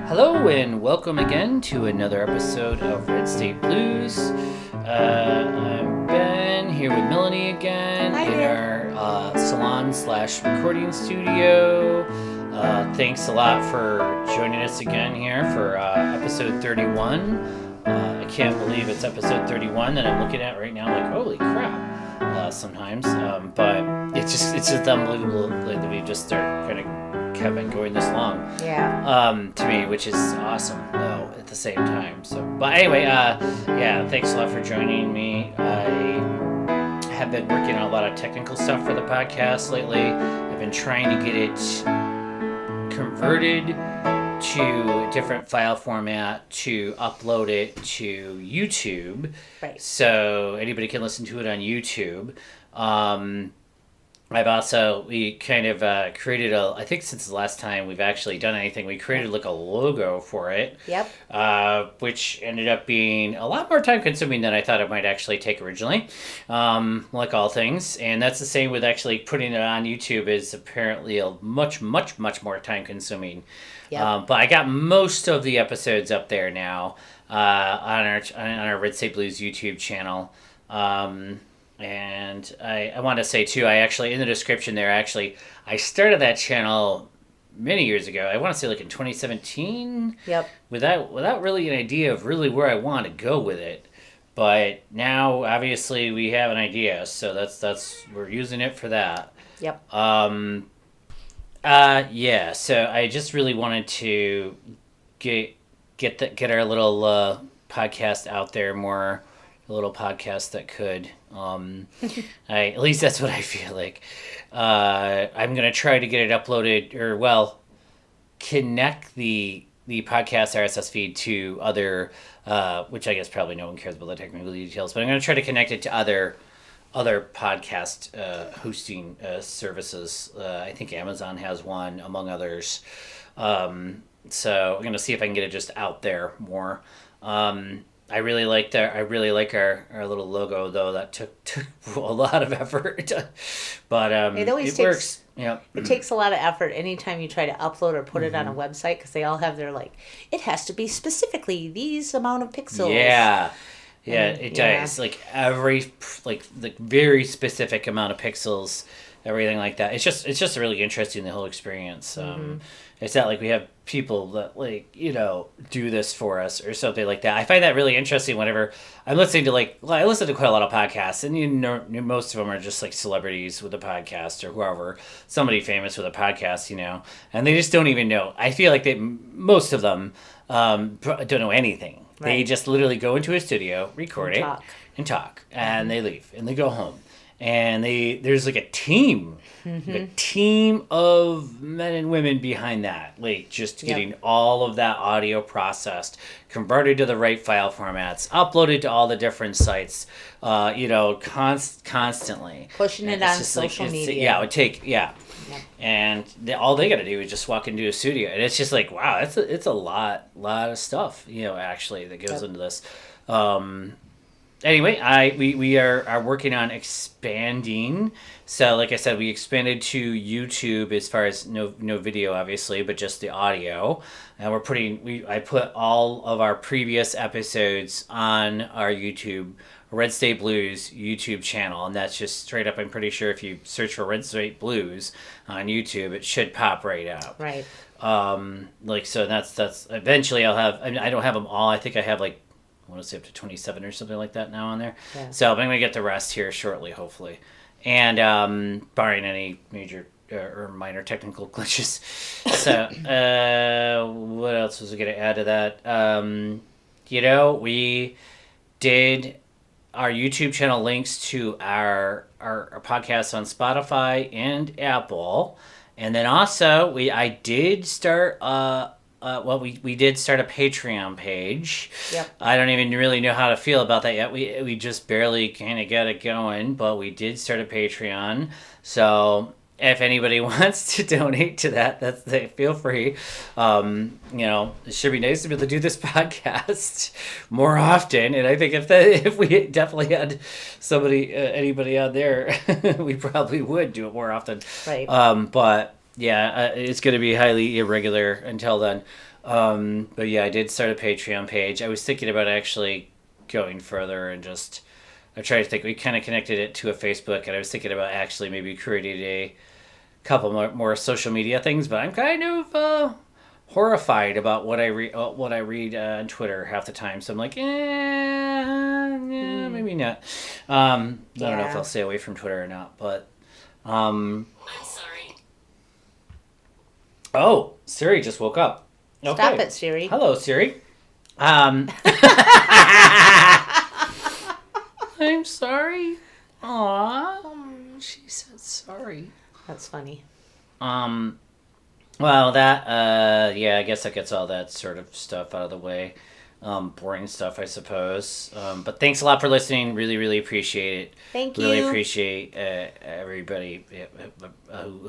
Hello and welcome again to another episode of Red State Blues. I'm Ben here with Melanie again in our salon/recording studio. Thanks a lot for joining us again here for episode 31. I can't believe it's episode 31 that I'm looking at right now. Like, holy crap! Sometimes, but it's just unbelievable that we just start kind of been going this long. Yeah. To me, which is awesome though at the same time. So, but anyway, yeah, thanks a lot for joining me. I have been working on a lot of technical stuff for the podcast lately. I've been trying to get it converted to a different file format to upload it to YouTube. Right. So anybody can listen to it on YouTube. We kind of created I think since the last time we've actually done anything, we created like a logo for it. Yep. Which ended up being a lot more time consuming than I thought it might actually take originally. Like all things. And that's the same with actually putting it on YouTube is apparently a much more time consuming. Yep. But I got most of the episodes up there now, on our Red State Blues YouTube channel. And I want to say too, I actually, in the description there, I started that channel many years ago. I want to say like in 2017. Yep. Without really an idea of really where I want to go with it. But now obviously we have an idea, so that's we're using it for that. Yep. Yeah, so I just really wanted to get our little podcast out there more. A little podcast that could. At least that's what I feel like. I'm gonna try to get it uploaded, connect the podcast RSS feed to other, which I guess probably no one cares about the technical details, but I'm gonna try to connect it to other podcast hosting services. I think Amazon has one, among others. So I'm gonna see if I can get it just out there more. I really like our little logo though. That took a lot of effort, but it always works. Yeah, it takes a lot of effort anytime you try to upload or put it on a website because they all have their it has to be specifically these amount of pixels. Yeah, it does. Like every very specific amount of pixels, everything like that. It's just really interesting, the whole experience. It's not like we have people that do this for us or something like that. I find that really interesting whenever I'm listening to I listen to quite a lot of podcasts, and most of them are just like celebrities with a podcast or whoever, somebody famous with a podcast, and they just don't even know. I feel like most of them don't know anything. Right. They just literally go into a studio, record and talk, and they leave and they go home. And there's like a team, a team of men and women behind that, just getting all of that audio processed, converted to the right file formats, uploaded to all the different sites, constantly. Pushing it on social media. It would take, and all they got to do is just walk into a studio, and it's just like, wow, it's a lot of stuff, actually that goes into this. Anyway, we are working on expanding. So, like I said, we expanded to YouTube as far as no video, obviously, but just the audio. And I put all of our previous episodes on our YouTube, Red State Blues YouTube channel, and that's just straight up. I'm pretty sure if you search for Red State Blues on YouTube, it should pop right up. Right. So that's eventually I'll have. I don't have them all. I think I have I want to say up to 27 or something like that now on there. Yeah. So I'm going to get the rest here shortly, hopefully. And barring any major or minor technical glitches. So what else was I going to add to that? We did our YouTube channel links to our podcasts on Spotify and Apple. And then also I did start we did start a Patreon page. Yep. I don't even really know how to feel about that yet. We just barely kind of got it going, but we did start a Patreon. So if anybody wants to donate to that, feel free. It should be nice to be able to do this podcast more often. And I think if we definitely had anybody out there, we probably would do it more often. Right. But it's going to be highly irregular until then. But yeah, I did start a Patreon page. I was thinking about actually going further and just, I tried to think, we kind of connected it to a Facebook, and I was thinking about actually maybe creating a couple more social media things, but I'm kind of horrified about what I read on Twitter half the time. So I'm like, maybe not. I don't know if I'll stay away from Twitter or not, but I'm sorry. Oh, Siri just woke up. Okay. Stop it, Siri. Hello, Siri. I'm sorry. Aww, she said sorry. That's funny. Well, that, I guess that gets all that sort of stuff out of the way. Boring stuff, I suppose. But thanks a lot for listening. Really, really appreciate it. Thank you. Really appreciate everybody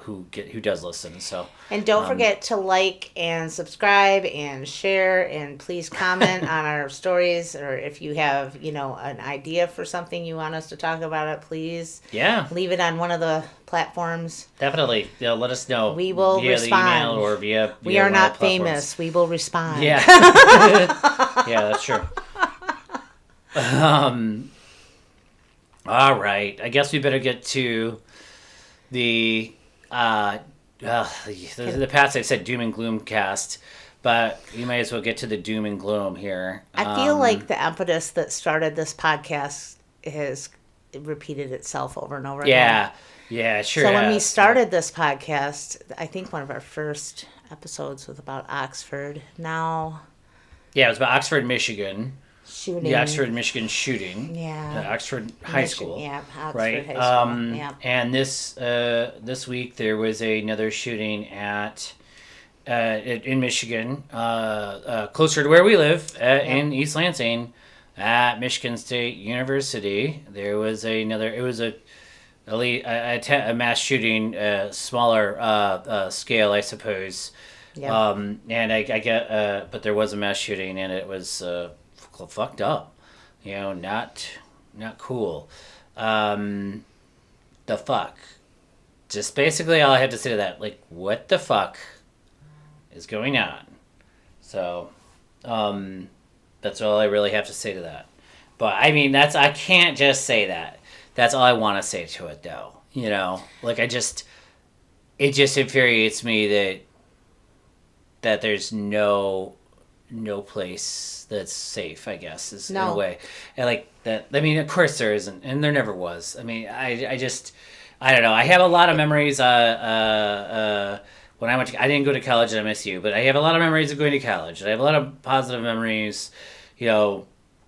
who does listen. So. And don't forget to like and subscribe and share, and please comment on our stories, or if you have, an idea for something you want us to talk about it, please. Yeah. Leave it on one of the platforms. Definitely. Let us know. We will via respond. The email or via we are not famous. We will respond. Yeah. Yeah, that's true. All right. I guess we better get to the past. I said doom and gloom cast, but you might as well get to the doom and gloom here. I feel like the impetus that started this podcast has repeated itself over and over again. Yeah, sure. So when we started this podcast, I think one of our first episodes was about Oxford. Now... Yeah, it was about Oxford, Michigan. Shooting. The Oxford, Michigan shooting. Yeah. Oxford High School. Yeah, Oxford right? High School. Yeah. And this week there was another shooting in Michigan, closer to where we live, in East Lansing, at Michigan State University. There was a mass shooting, smaller scale, I suppose. Yeah. And I get, but there was a mass shooting, and it was fucked up. Not cool. The fuck. Just basically all I had to say to that, like, what the fuck is going on? So, that's all I really have to say to that. But I mean, I can't just say that. That's all I want to say to it, though. Like it just infuriates me that there's no place that's safe, I guess, is in a way. And like that, I mean, of course there isn't, and there never was. I mean, I don't know. I have a lot of memories, when I didn't go to college at MSU, but I have a lot of memories of going to college. I have a lot of positive memories,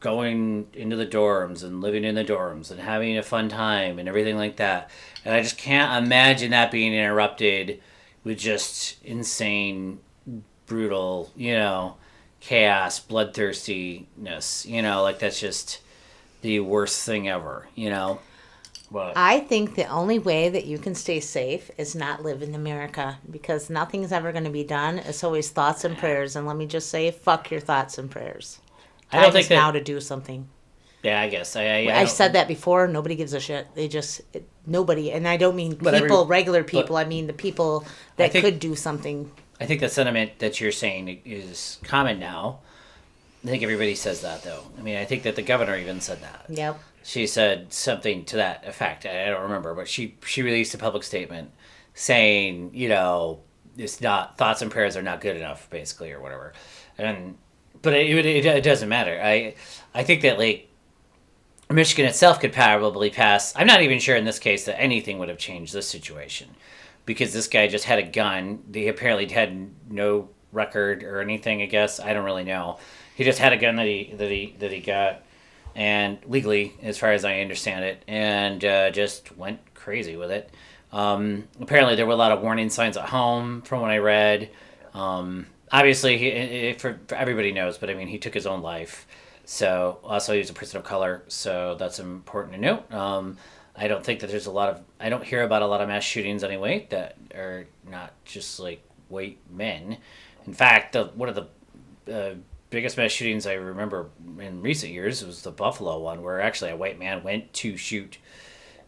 going into the dorms and living in the dorms and having a fun time and everything like that. And I just can't imagine that being interrupted with just insane, brutal, chaos, bloodthirstiness, like that's just the worst thing ever, But I think the only way that you can stay safe is not live in America, because nothing's ever going to be done. It's always thoughts and prayers. And let me just say, fuck your thoughts and prayers. I don't think now to do something. Yeah, I guess. I've said that before. Nobody gives a shit. Nobody. And I don't mean regular people. I mean the people that could do something. I think the sentiment that you're saying is common now. I think everybody says that, though. I mean, I think that the governor even said that. Yep. She said something to that effect. I don't remember, but she released a public statement saying, it's not, thoughts and prayers are not good enough, basically, or whatever. But it doesn't matter. I think that, like, Michigan itself could probably pass. I'm not even sure in this case that anything would have changed this situation, because this guy just had a gun. He apparently had no record or anything, I guess. I don't really know. He just had a gun that he got, and legally, as far as I understand it, and just went crazy with it. Apparently, there were a lot of warning signs at home, from what I read. Obviously, for everybody knows, but I mean, he took his own life. So, also, he was a person of color, so that's important to note. I don't think that I don't hear about a lot of mass shootings anyway that are not just like white men. In fact, one of the biggest mass shootings I remember in recent years was the Buffalo one, where actually a white man went to shoot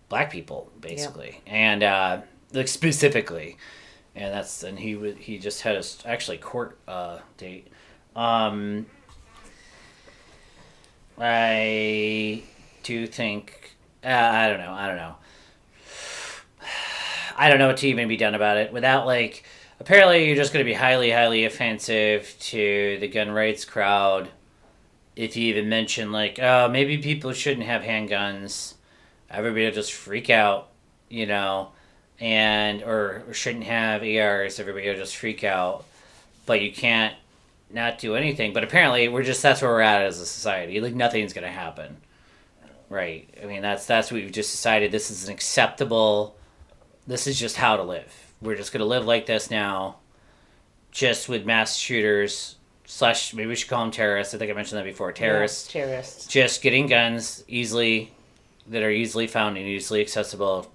black people, basically, and like specifically. and he just had his actually court date. I do think I don't know. I don't know what to even be done about it without like. Apparently, you're just going to be highly, highly offensive to the gun rights crowd if you even mention like, oh, maybe people shouldn't have handguns. Everybody will just freak out, and or shouldn't have ARs. Everybody will just freak out, but you can't not do anything. But apparently, that's where we're at as a society. Like nothing's going to happen, right? I mean, that's what we've just decided. This is an acceptable. This is just how to live. We're just going to live like this now, just with mass shooters / maybe we should call them terrorists. I think I mentioned that before. Terrorists. Yeah, terrorists. Just getting guns that are easily found and easily accessible,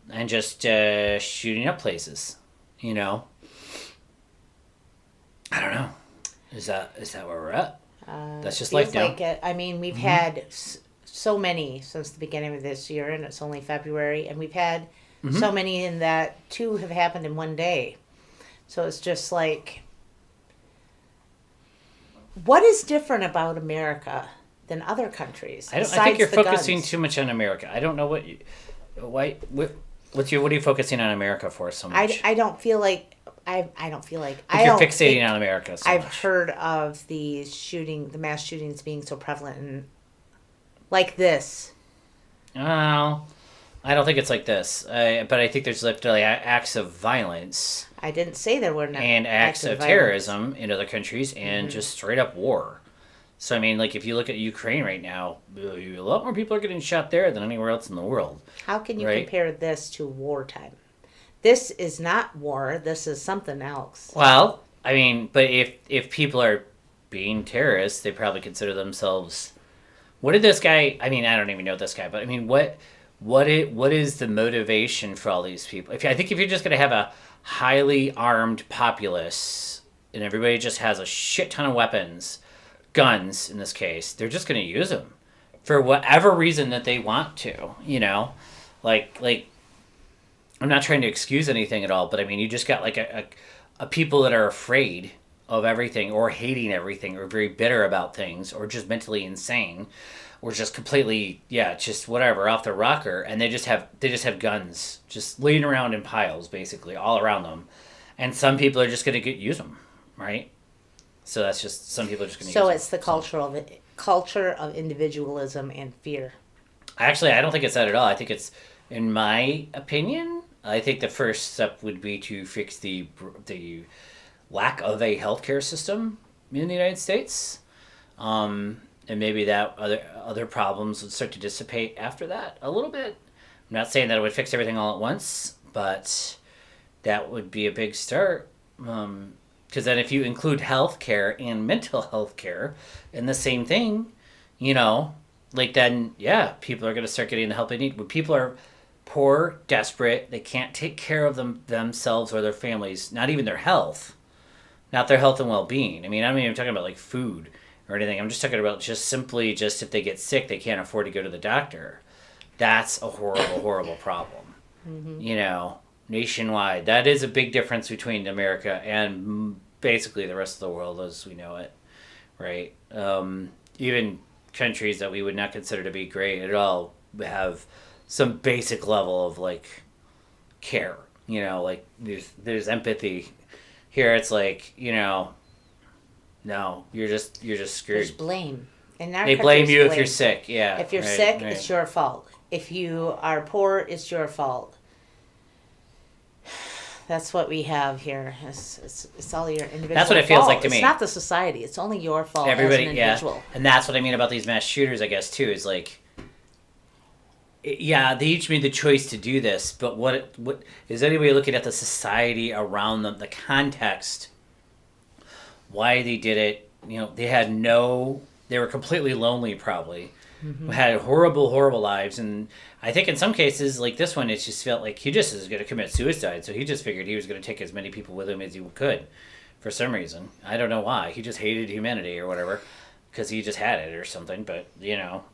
and just shooting up places. I don't know. Is that where we're at? That's just life now. Like it. I mean, we've had so many since the beginning of this year, and it's only February, and we've had so many in that 2 have happened in one day. So it's just like, what is different about America than other countries? I think you're focusing too much on America. I don't know what are you focusing on America for so much? I don't feel like I don't feel like you're fixating on America so I've much. heard of the mass shootings being so prevalent and like this. Oh, I don't think it's like this, but I think there's literally acts of violence. I didn't say there were no and acts of terrorism in other countries and just straight up war. So I mean, like if you look at Ukraine right now, a lot more people are getting shot there than anywhere else in the world. How can you compare this to wartime? This is not war. This is something else. Well, I mean, but if people are being terrorists, they probably consider themselves. What did this guy? I mean, I don't even know this guy, but I mean, what is the motivation for all these people? I think if you're just going to have a highly armed populace and everybody just has a shit ton of weapons, guns in this case, they're just going to use them for whatever reason that they want to. Like I'm not trying to excuse anything at all, but I mean, you just got like a people that are afraid of everything or hating everything or very bitter about things or just mentally insane. Or just completely, just whatever, off the rocker, and they just have guns just laying around in piles, basically, all around them, and some people are just going to use them, right? So that's just some people are just going to. So it's the culture of individualism and fear. Actually, I don't think it's that at all. I think it's, in my opinion, I think the first step would be to fix the lack of a healthcare system in the United States. And maybe that other problems would start to dissipate after that a little bit. I'm not saying that it would fix everything all at once, but that would be a big start. Because then if you include healthcare and mental health care in the same thing, then, people are going to start getting the help they need. When people are poor, desperate, they can't take care of themselves or their families, not even their health, not their health and well-being. I mean, I'm not even talking about like food or anything. I'm just talking about just if they get sick, they can't afford to go to the doctor. That's a horrible, horrible problem. Mm-hmm. Nationwide. That is a big difference between America and basically the rest of the world as we know it, right? Even countries that we would not consider to be great at all have some basic level of like care. Like there's empathy. Here it's like, no, you're just screwed. There's blame. They blame you if you're sick. Yeah. If you're sick, it's your fault. If you are poor, it's your fault. That's what we have here. It's all your individual That's what it feels like to me. It's not the society. It's only your fault as an individual. And that's what I mean about these mass shooters, I guess, too, is like, they each made the choice to do this, but what is anybody looking at the society around them, the context, why they did it? They were completely lonely, probably. Mm-hmm. Had horrible, horrible lives, and I think in some cases, like this one, it just felt like he just is going to commit suicide. So he just figured he was going to take as many people with him as he could, for some reason. I don't know why. He just hated humanity or whatever, because he just had it or something. But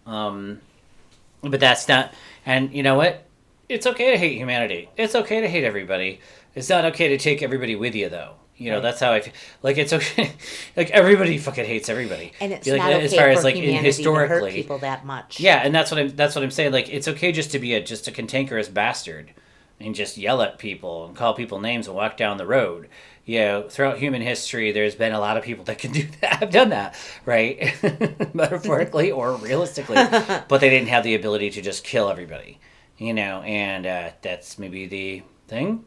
but that's not. And you know what? It's okay to hate humanity. It's okay to hate everybody. It's not okay to take everybody with you, though. You know, Right. That's how I feel. Like, it's okay. Like, everybody fucking hates everybody. And it's like, not okay as far for as, like, humanity historically, to hurt people that much. Yeah, and that's what I'm saying. Like, it's okay just to be just a cantankerous bastard and just yell at people and call people names and walk down the road. You know, throughout human history, there's been a lot of people that can do that. Have done that, right? Metaphorically or realistically, but they didn't have the ability to just kill everybody. You know, and that's maybe the thing.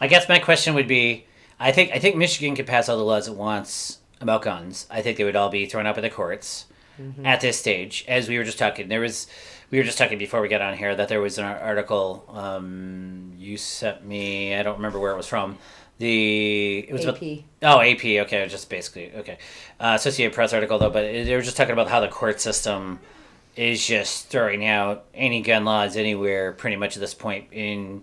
I guess my question would be, I think Michigan could pass all the laws it wants about guns. I think they would all be thrown up in the courts at this stage. As we were just talking, we were just talking before we got on here that there was an article you sent me. I don't remember where it was from. It was AP. AP. Okay, just basically okay. Associated Press article though, but they were just talking about how the court system is just throwing out any gun laws anywhere pretty much at this point in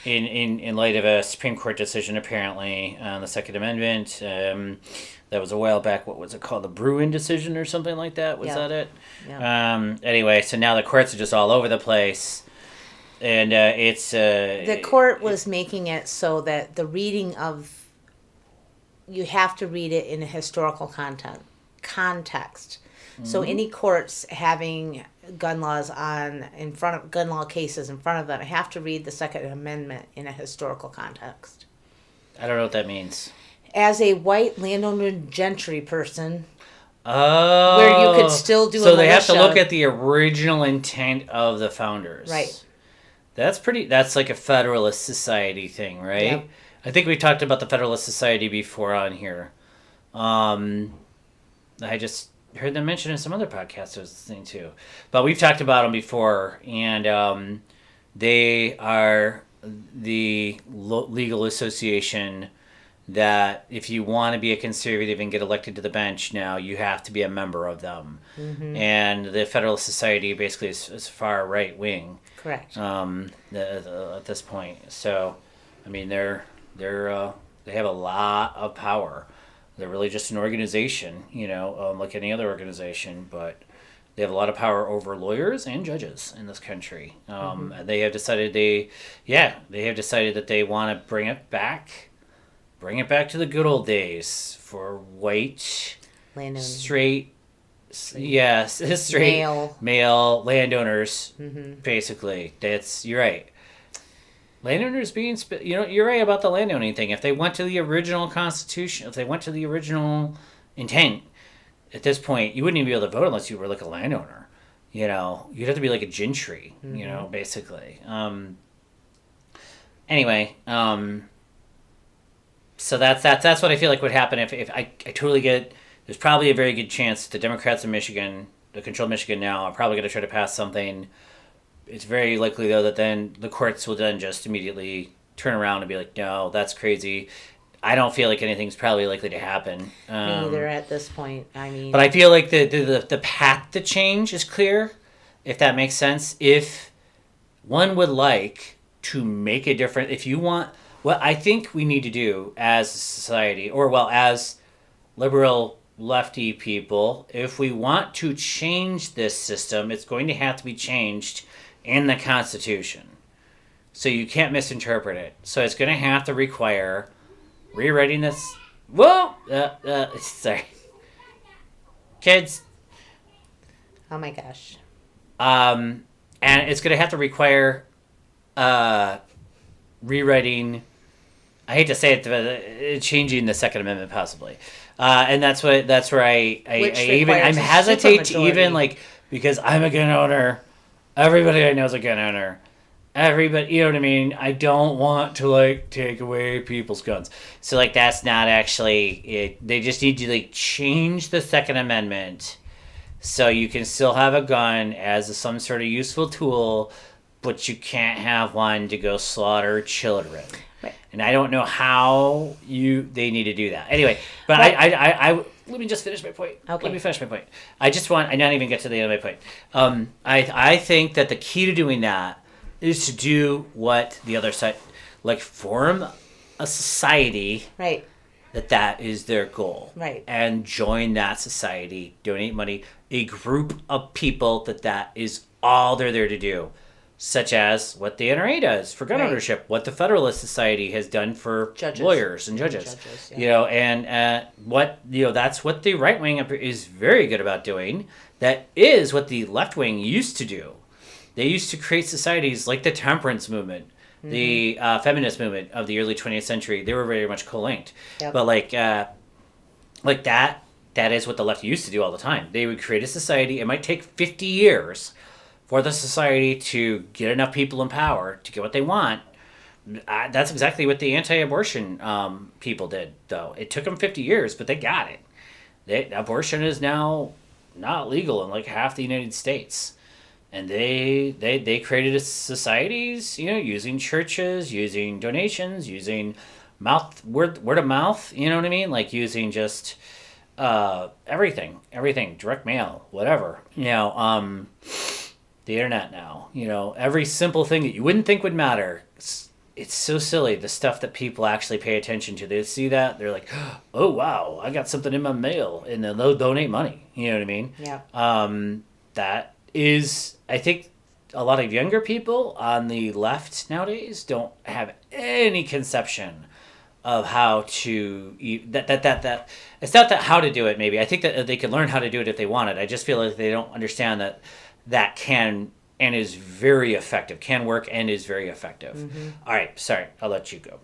light of a Supreme Court decision apparently on the Second Amendment. That was a while back. What was it called? The Bruin decision or something like that? Was that it? Yeah. Anyway, so now the courts are just all over the place. And it's... the court was making it so that the reading of... You have to read it in a historical context. So any courts having gun laws gun law cases in front of them have to read the Second Amendment in a historical context. I don't know what that means. As a white landowner gentry person, oh, where you could still do so a they have to militia. look at the original intent of the founders. Right. That's like a Federalist Society thing, right? Yep. I think we talked about the Federalist Society before on here. I just heard them mention in some other podcasts I was listening to. But we've talked about them before, and they are the legal association that if you want to be a conservative and get elected to the bench now, you have to be a member of them. Mm-hmm. And the Federalist Society basically is far right wing. Correct. At this point. So, I mean, they have a lot of power. They're really just an organization, like any other organization, but they have a lot of power over lawyers and judges in this country. They have decided that they want to bring it back to the good old days for white, straight male landowners. Basically, you're right. Landowners you're right about the landowning thing. If they went to the original Constitution, if they went to the original intent, at this point, you wouldn't even be able to vote unless you were like a landowner. You'd have to be like a gentry, basically. Anyway, so that's what I feel like would happen if I totally get it. There's probably a very good chance the Democrats in Michigan, that control Michigan now, are probably going to try to pass something. It's very likely, though, that then the courts will then just immediately turn around and be like, no, that's crazy. I don't feel like anything's probably likely to happen. Me either at this point. I mean... But I feel like the path to change is clear, if that makes sense. If one would like to make a difference, if you want... What I think we need to do as a society, as liberal lefty people, if we want to change this system, it's going to have to be changed in the Constitution. So you can't misinterpret it. So it's going to have to require rewriting this. Whoa! Sorry. Kids. Oh my gosh. And it's going to have to require rewriting. I hate to say it, but changing the Second Amendment possibly. And that's where I hesitate to even because I'm a gun owner. Everybody I know is a gun owner. Everybody, you know what I mean? I don't want to take away people's guns. So that's not actually it. They just need to change the Second Amendment so you can still have a gun as some sort of useful tool, but you can't have one to go slaughter children. Right. And I don't know how they need to do that. Anyway, but I let me just finish my point. Okay. Let me finish my point. I not even get to the end of my point. I think that the key to doing that is to do what the other side, form a society. Right. That is their goal. Right. And join that society, donate money, a group of people that is all they're there to do. such as what the NRA does for gun ownership, what the Federalist Society has done for lawyers and judges. And what that's what the right wing is very good about doing. That is what the left wing used to do. They used to create societies like the temperance movement, the feminist movement of the early 20th century. They were very much co-linked, but like that. That is what the left used to do all the time. They would create a society. It might take 50 years for the society to get enough people in power to get what they want. That's exactly what the anti-abortion people did, though. It took them 50 years, but they got it. Abortion is now not legal in like half the United States. And they created societies, using churches, using donations, using word of mouth, you know what I mean? Like using just... everything, direct mail, whatever, the internet now, every simple thing that you wouldn't think would matter. It's so silly, the stuff that people actually pay attention to. They see that, they're like, oh, wow, I got something in my mail, and then they'll donate money. You know what I mean? Yeah. That is, I think a lot of younger people on the left nowadays don't have any conception of how to that it's not that how to do it. Maybe I think that they could learn how to do it if they wanted. I just feel like they don't understand that can and is very effective, can work and is very effective. All right, sorry, I'll let you go.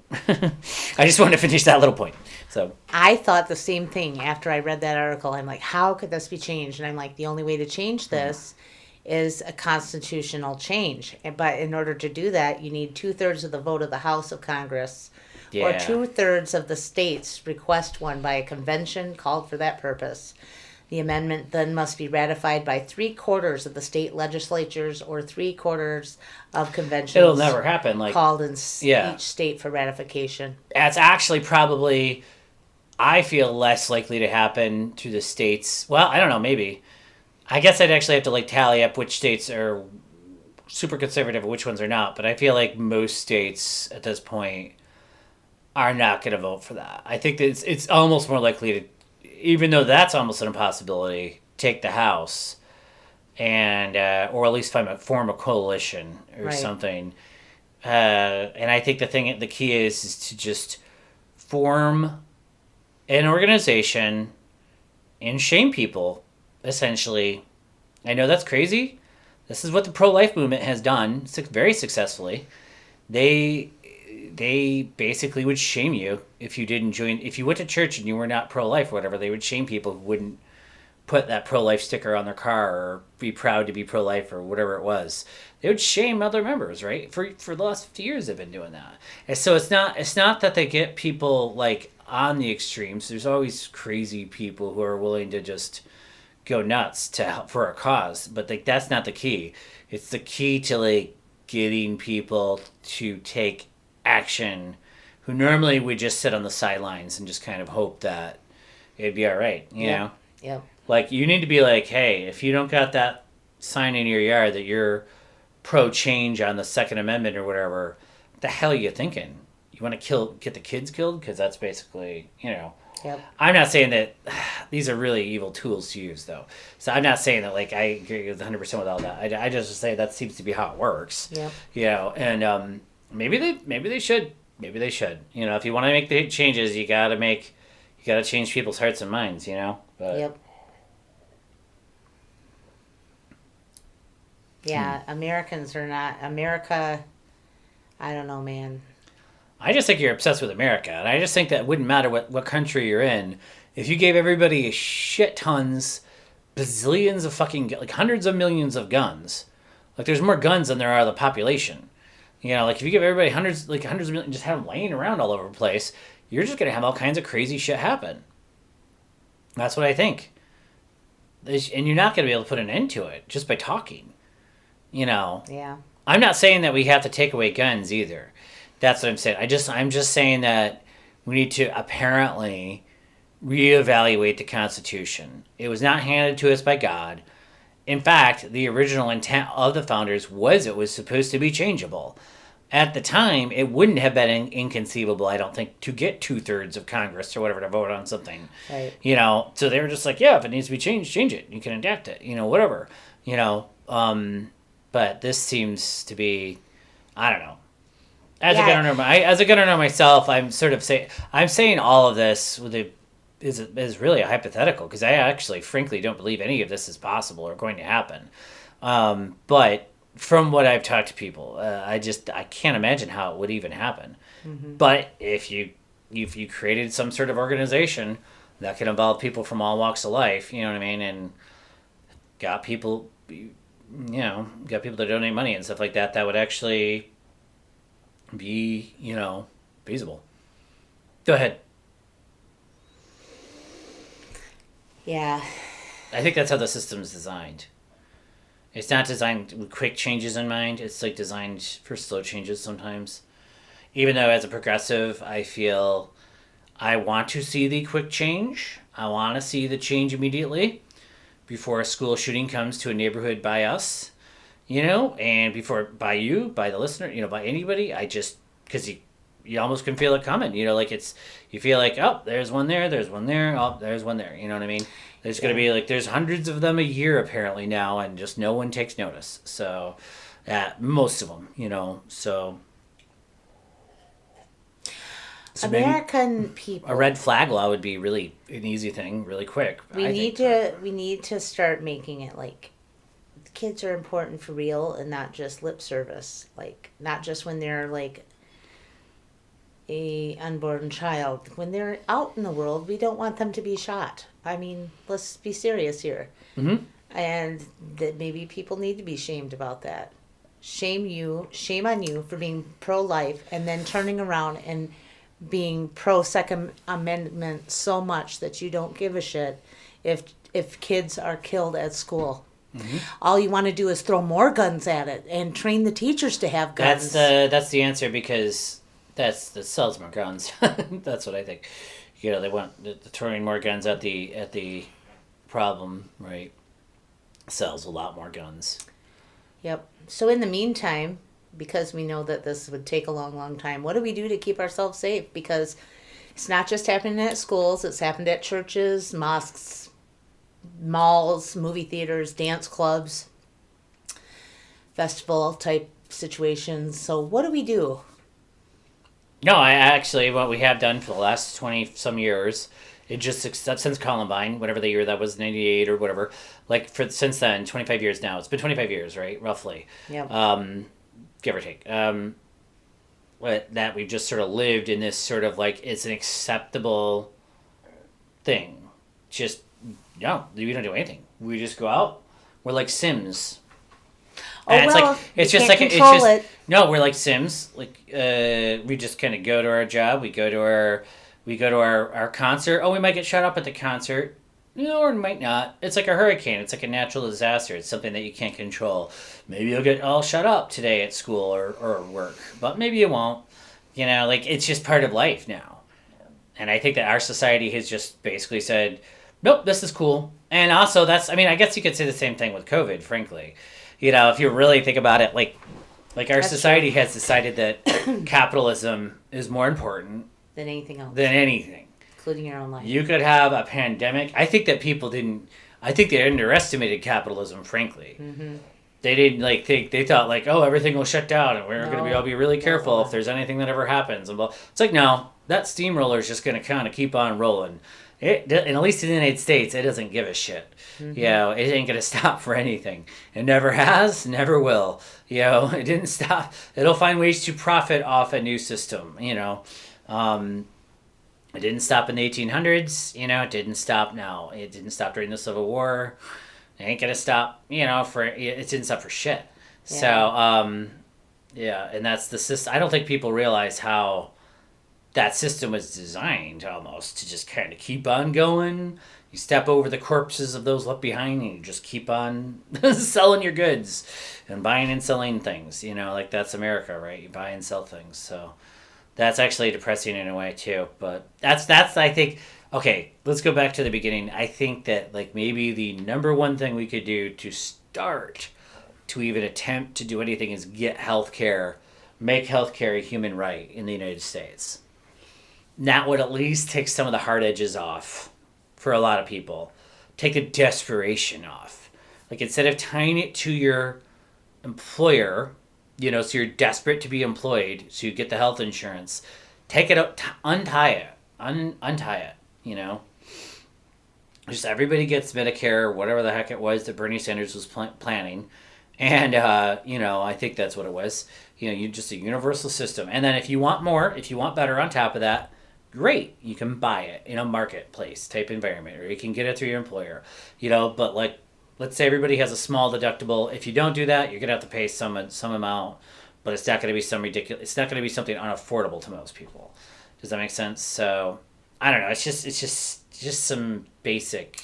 I just wanted to finish that little point. So I thought the same thing after I read that article. I'm like, how could this be changed? And I'm like, the only way to change this is a constitutional change. But in order to do that, you need 2/3 of the vote of the House of Congress. Or 2/3 of the states request one by a convention called for that purpose. The amendment then must be ratified by 3/4 of the state legislatures or 3/4 of conventions. It'll never happen. Called in each state for ratification. That's actually probably, I feel, less likely to happen to the states. Well, I don't know, maybe. I guess I'd actually have to tally up which states are super conservative and which ones are not. But I feel like most states at this point are not going to vote for that. I think that it's almost more likely to, even though that's almost an impossibility, take the House and or at least form a coalition or something. And I think the key is to just form an organization and shame people, essentially. I know that's crazy. This is what the pro-life movement has done very successfully. They basically would shame you if you didn't join. If you went to church and you were not pro-life or whatever, they would shame people who wouldn't put that pro-life sticker on their car or be proud to be pro-life or whatever it was. They would shame other members, right? For the last 50 years they've been doing that. And so it's not that they get people on the extremes. There's always crazy people who are willing to just go nuts to help for a cause, but that's not the key. It's the key to getting people to take action who normally would just sit on the sidelines and just kind of hope that it'd be all right, you know? Yeah. You need to be hey, if you don't got that sign in your yard that you're pro-change on the Second Amendment or whatever, what the hell are you thinking? You want to get the kids killed? Because that's basically, Yep. I'm not saying that these are really evil tools to use, though. So I'm not saying that, I agree with 100% with all that. I just say that seems to be how it works. Yeah. And maybe they should. Maybe they should. If you want to make the changes, you got to change people's hearts and minds, But, Yep. Yeah, Americans are not... America, I don't know, man. I just think you're obsessed with America, and I just think that it wouldn't matter what country you're in. If you gave everybody shit tons, bazillions of fucking... hundreds of millions of guns. There's more guns than there are the population. If you give everybody hundreds of millions, just have them laying around all over the place, you're just going to have all kinds of crazy shit happen. That's what I think. And you're not going to be able to put an end to it just by talking. Yeah. I'm not saying that we have to take away guns either. That's what I'm saying. I'm just saying that we need to apparently reevaluate the Constitution. It was not handed to us by God. In fact, the original intent of the founders was it was supposed to be changeable. At the time, it wouldn't have been inconceivable, I don't think, to get 2/3 of Congress or whatever to vote on something. Right. So they were just if it needs to be changed, change it. You can adapt it, whatever. But But this seems to be, I don't know. As a gun owner myself, I'm sort of saying all of this is really a hypothetical, because I actually, frankly, don't believe any of this is possible or going to happen. But from what I've talked to people, I can't imagine how it would even happen. Mm-hmm. But if you created some sort of organization that could involve people from all walks of life, you know what I mean, and got people to donate money and stuff like that, that would actually be, feasible. Go ahead. Yeah. I think that's how the system's designed. It's not designed with quick changes in mind. It's like designed for slow changes sometimes. Even though as a progressive, I feel I want to see the quick change. I want to see the change immediately before a school shooting comes to a neighborhood by us, and before by you, by the listener, by anybody. Because you almost can feel it coming, you feel like, oh, there's one there, oh, there's one there, you know what I mean? There's going to be there's hundreds of them a year apparently now, and just no one takes notice. So, most of them, so. American people. A red flag law would be really an easy thing, really quick. We need to start making it like kids are important for real and not just lip service. Like, not just when they're like a unborn child. When they're out in the world, we don't want them to be shot. I mean, let's be serious here. Mm-hmm. And that maybe people need to be shamed about that. Shame on you for being pro-life and then turning around and being pro-Second Amendment so much that you don't give a shit if kids are killed at school. Mm-hmm. All you want to do is throw more guns at it and train the teachers to have guns. That's the answer, because that sells more guns. That's what I think. They want throwing more guns at the problem, right? Sells a lot more guns. Yep. So in the meantime, because we know that this would take a long, long time, what do we do to keep ourselves safe? Because it's not just happening at schools. It's happened at churches, mosques, malls, movie theaters, dance clubs, festival type situations. So what do we do? No, what we have done for the last 20 some years, it just since Columbine, whatever the year that was, 98 or whatever, since then, 25 years now. It's been 25 years, right? Roughly. Yeah. Give or take. That we've just sort of lived in this sort of it's an acceptable thing. Just, no, we don't do anything. We just go out. We're like Sims. And we're like Sims. We just kind of go to our job. We go to our concert. Oh, we might get shut up at the concert. Or it might not. It's like a hurricane. It's like a natural disaster. It's something that you can't control. Maybe you'll get all shut up today at school or work, but maybe you won't. It's just part of life now. And I think that our society has just basically said, nope, this is cool. And also I guess you could say the same thing with COVID, frankly. If you really think about it, our society has decided that capitalism is more important than anything else. Including your own life. You could have a pandemic. I think that they underestimated capitalism, frankly. Mm-hmm. They didn't they thought everything will shut down and we're going to all be really careful if there's anything that ever happens. And it's no, that steamroller is just going to kind of keep on rolling. And at least in the United States, it doesn't give a shit. Mm-hmm. It ain't going to stop for anything. It never has, never will. It didn't stop. It'll find ways to profit off a new system, It didn't stop in the 1800s, it didn't stop now. It didn't stop during the Civil War. It ain't going to stop, it didn't stop for shit. Yeah. So, and that's the system. I don't think people realize how that system was designed almost to just kind of keep on going. You step over the corpses of those left behind and you just keep on selling your goods and buying and selling things, that's America, right? You buy and sell things. So that's actually depressing in a way too, but that's I think, okay, let's go back to the beginning. I think that maybe the number one thing we could do to start to even attempt to do anything is get healthcare, make healthcare a human right in the United States. That would at least take some of the hard edges off for a lot of people. Take the desperation off. Instead of tying it to your employer, so you're desperate to be employed, so you get the health insurance, take it out, untie it, Just everybody gets Medicare, whatever the heck it was that Bernie Sanders was planning. And, I think that's what it was. You just a universal system. And then if you want more, if you want better on top of that, great. You can buy it in a marketplace type environment, or you can get it through your employer, but like, let's say everybody has a small deductible. If you don't do that, you're going to have to pay some amount, but it's not going to be it's not going to be something unaffordable to most people. Does that make sense? So I don't know. It's just some basic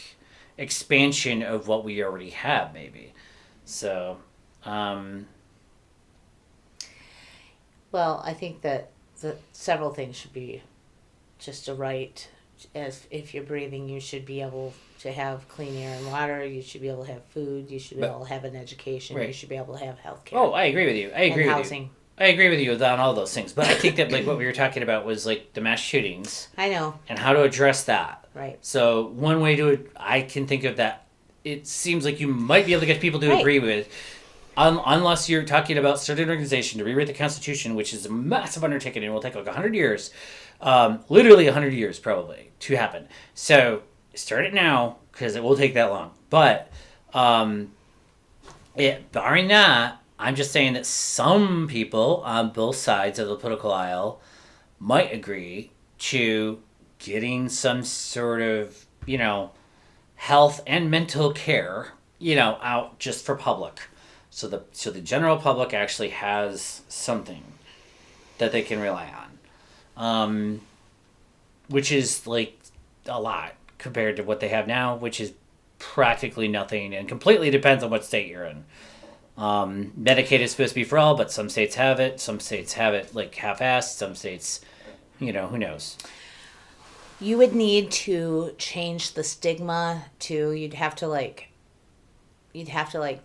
expansion of what we already have, maybe. So, well, I think that several things should be just a right. As if you're breathing, you should be able to have clean air and water. You should be able to have food. You should be able to have an education. Right. You should be able to have health care. Oh, I agree with you. I agree with you on all those things. But I think that like what we were talking about was like the mass shootings. I know. And how to address that. Right. So one way I can think of that, it seems like you might be able to get people to agree with, unless you're talking about starting an organization to rewrite the Constitution, which is a massive undertaking and will take like 100 years. Literally 100 years probably to happen. So start it now because it will take that long. But barring that, I'm just saying that some people on both sides of the political aisle might agree to getting some sort of, health and mental care, out just for public. So the general public actually has something that they can rely on. Which is like a lot compared to what they have now, which is practically nothing and completely depends on what state you're in. Medicaid is supposed to be for all, but some states have it. Some states have it like half-assed. Some states, who knows? You would need to change the stigma you'd have to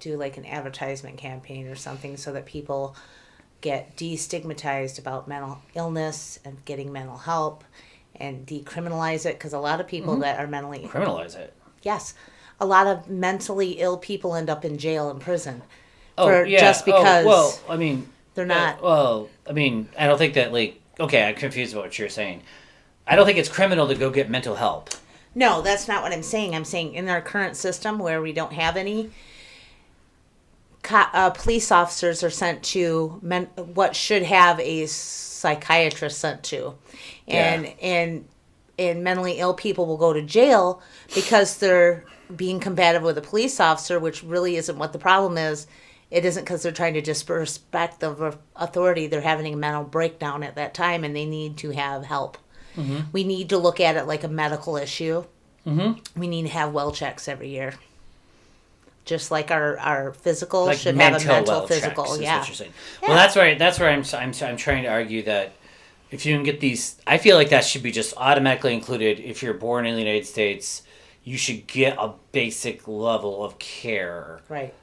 do like an advertisement campaign or something so that people get destigmatized about mental illness and getting mental help and decriminalize it, because a lot of people that are mentally... Criminalize it? Yes. A lot of mentally ill people end up in jail and prison. Just because... they're not... I don't think that, I'm confused about what you're saying. I don't think it's criminal to go get mental help. No, that's not what I'm saying. I'm saying in our current system where we don't have any... police officers are sent to what should have a psychiatrist sent to, and mentally ill people will go to jail because they're being combative with a police officer, which really isn't what the problem is. It isn't because they're trying to disrespect the authority. They're having a mental breakdown at that time, and they need to have help. Mm-hmm. We need to look at it like a medical issue. Mm-hmm. We need to have well checks every year. Just like our physical should have a mental physical, What you're saying. Yeah. Well, that's where I'm trying to argue that if you can get these, I feel like that should be just automatically included. If you're born in the United States, you should get a basic level of care, right,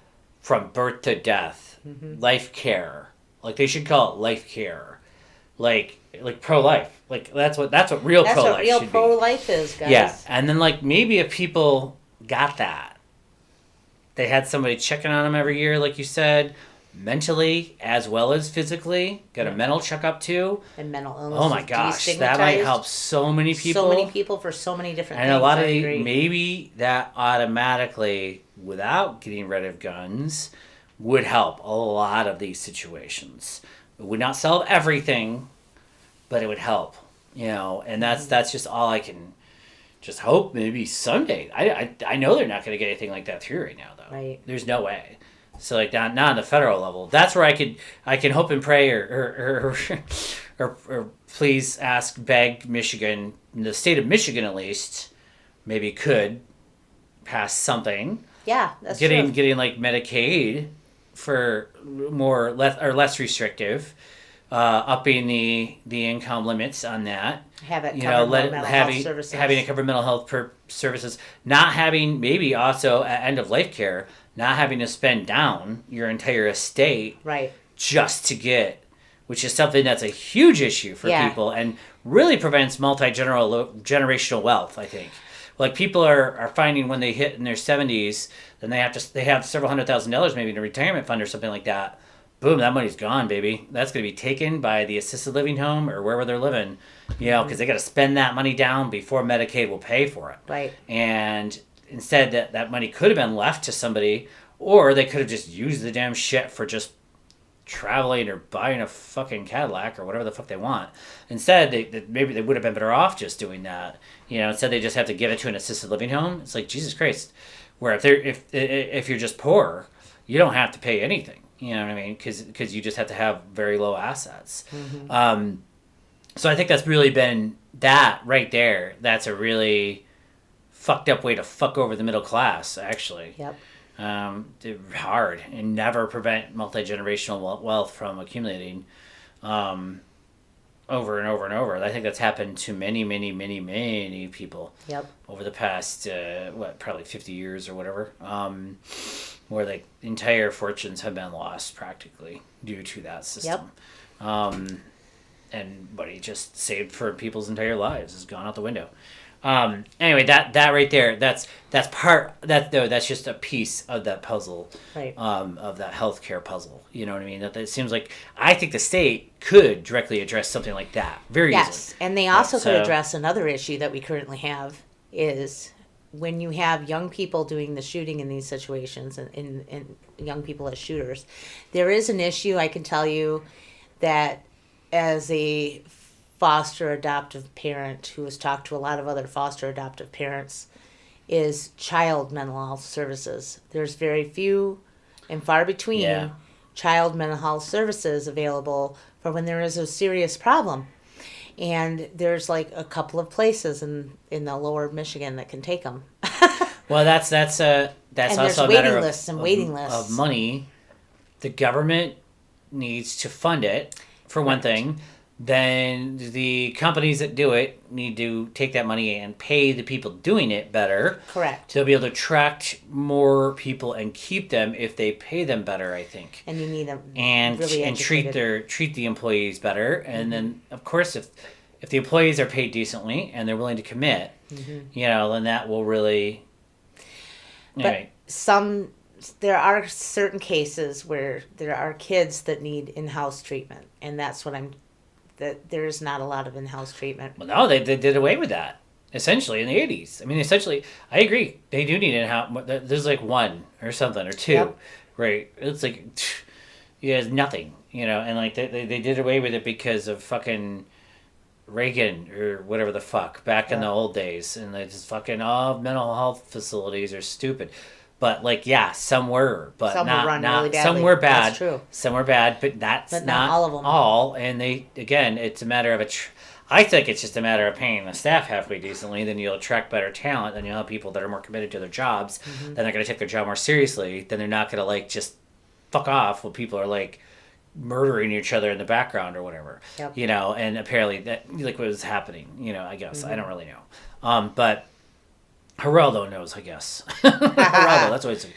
from birth to death, life care. Like they should call it life care, like pro-life. Like that's what real pro-life should be. That's what real pro-life is, guys. Yeah, and then maybe if people got that. They had somebody checking on them every year, like you said, mentally as well as physically. Got a mental checkup too. And mental illness. Oh my gosh, that might help so many people. So many people for so many different things. And a lot of maybe that automatically, without getting rid of guns, would help a lot of these situations. It would not solve everything, but it would help. And that's just all I can. Just hope maybe someday. I know they're not going to get anything like that through right now, though. Right. There's no way. So not on the federal level. That's where I can hope and pray or please beg Michigan, the state of Michigan at least, maybe could pass something. Yeah, that's true. Getting Medicaid for less restrictive. Upping the income limits on that. Have it cover mental health services. Having it cover mental health services. Not having, maybe also at end of life care, not having to spend down your entire estate. Right. Just to get, which is something that's a huge issue for people and really prevents multi-generational wealth, I think. like people are finding when they hit in their 70s, then they have several $100,000 maybe in a retirement fund or something like that. Boom, that money's gone, baby. That's going to be taken by the assisted living home or wherever they're living, because they got to spend that money down before Medicaid will pay for it. Right. And instead, that money could have been left to somebody, or they could have just used the damn shit for just traveling or buying a fucking Cadillac or whatever the fuck they want. Instead, maybe they would have been better off just doing that. Instead they just have to give it to an assisted living home. It's like, Jesus Christ. Where if you're just poor, you don't have to pay anything. You know what I mean? Because you just have to have very low assets. So I think that's really been that right there. That's a really fucked up way to fuck over the middle class, actually. Yep. Hard and never prevent multi-generational wealth from accumulating over and over and over. I think that's happened to many, many, many, many people over the past, probably 50 years or whatever, where like entire fortunes have been lost practically due to that system. And what he just saved for people's entire lives has gone out the window. Anyway, that right there, that's just a piece of that puzzle, right? Of that healthcare puzzle. You know what I mean? That it seems like I think the state could directly address something like that very easily. Yes, and they also could address another issue that we currently have is when you have young people doing the shooting in these situations and young people as shooters, there is an issue. I can tell you that as a foster adoptive parent who has talked to a lot of other foster adoptive parents is child mental health services. There's very few and far between child mental health services available for when there is a serious problem. And there's like a couple of places in the lower Michigan that can take them. Well, that's and also a matter waiting lists of money. The government needs to fund it, for one thing. Then the companies that do it need to take that money and pay the people doing it better. Correct. They'll be able to attract more people and keep them if they pay them better, I think. And you need them and treat the employees better. And then, of course, if the employees are paid decently and they're willing to commit, then that will really. Anyway. But there are certain cases where there are kids that need in-house treatment, and that's what that there's not a lot of in-house treatment. Well, no, they did away with that, essentially, in the 80s. I mean, essentially, I agree. They do need in-house. There's like one or something, or two, right? It's like, nothing, and like they did away with it because of fucking Reagan or whatever the fuck back in the old days. And they just fucking, mental health facilities are stupid. But some were, but some not really badly. Some were bad. That's true. Some were bad, but that's not all of them. All, and it's a matter of I think it's just a matter of paying the staff halfway decently. Then you'll attract better talent. Then you'll have people that are more committed to their jobs. Then they're going to take their job more seriously. Then they're not going to just fuck off when people are murdering each other in the background or whatever. Yep. And apparently that what was happening. I guess I don't really know. But. Geraldo knows, I guess. Geraldo, that's what it's.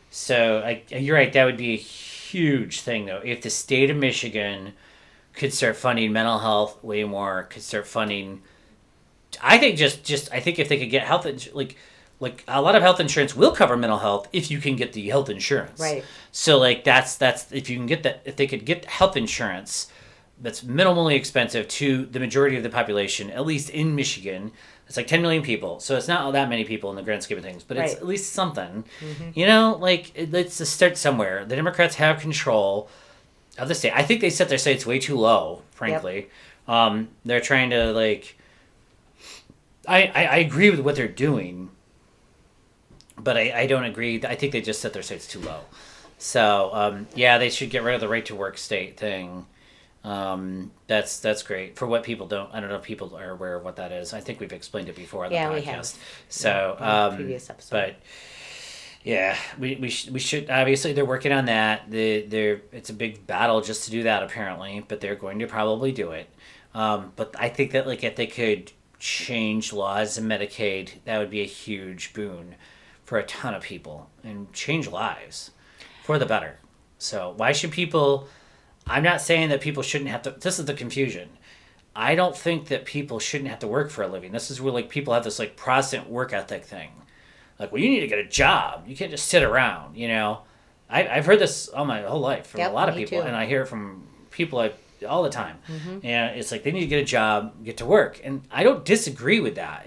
So you're right. That would be a huge thing, though, if the state of Michigan could start funding mental health way more. Could start funding. I think I think if they could get health, like a lot of health insurance will cover mental health if you can get the health insurance. Right. So that's if you can get that, if they could get health insurance that's minimally expensive to the majority of the population, at least in Michigan. It's like 10 million people, so it's not that many people in the grand scheme of things, but it's at least something. Let's just start somewhere. The Democrats have control of the state. I think they set their sights way too low, frankly. Yep. They're trying to, I agree with what they're doing, but I don't agree. I think they just set their sights too low. So, they should get rid of the right to work state thing. That's great for what people don't. I don't know if people are aware of what that is. I think we've explained it before on the podcast. We have. So, previous episode. But we should obviously they're working on that. It's a big battle just to do that apparently, but they're going to probably do it. But I think that if they could change laws in Medicaid, that would be a huge boon for a ton of people and change lives for the better. So why should people? I'm not saying that people shouldn't have to. This is the confusion. I don't think that people shouldn't have to work for a living. This is where like people have this like Protestant work ethic thing. Like, well, you need to get a job. You can't just sit around, you know. I've heard this all my whole life from a lot of people, and I hear it from people all the time. And it's like they need to get a job, get to work, and I don't disagree with that.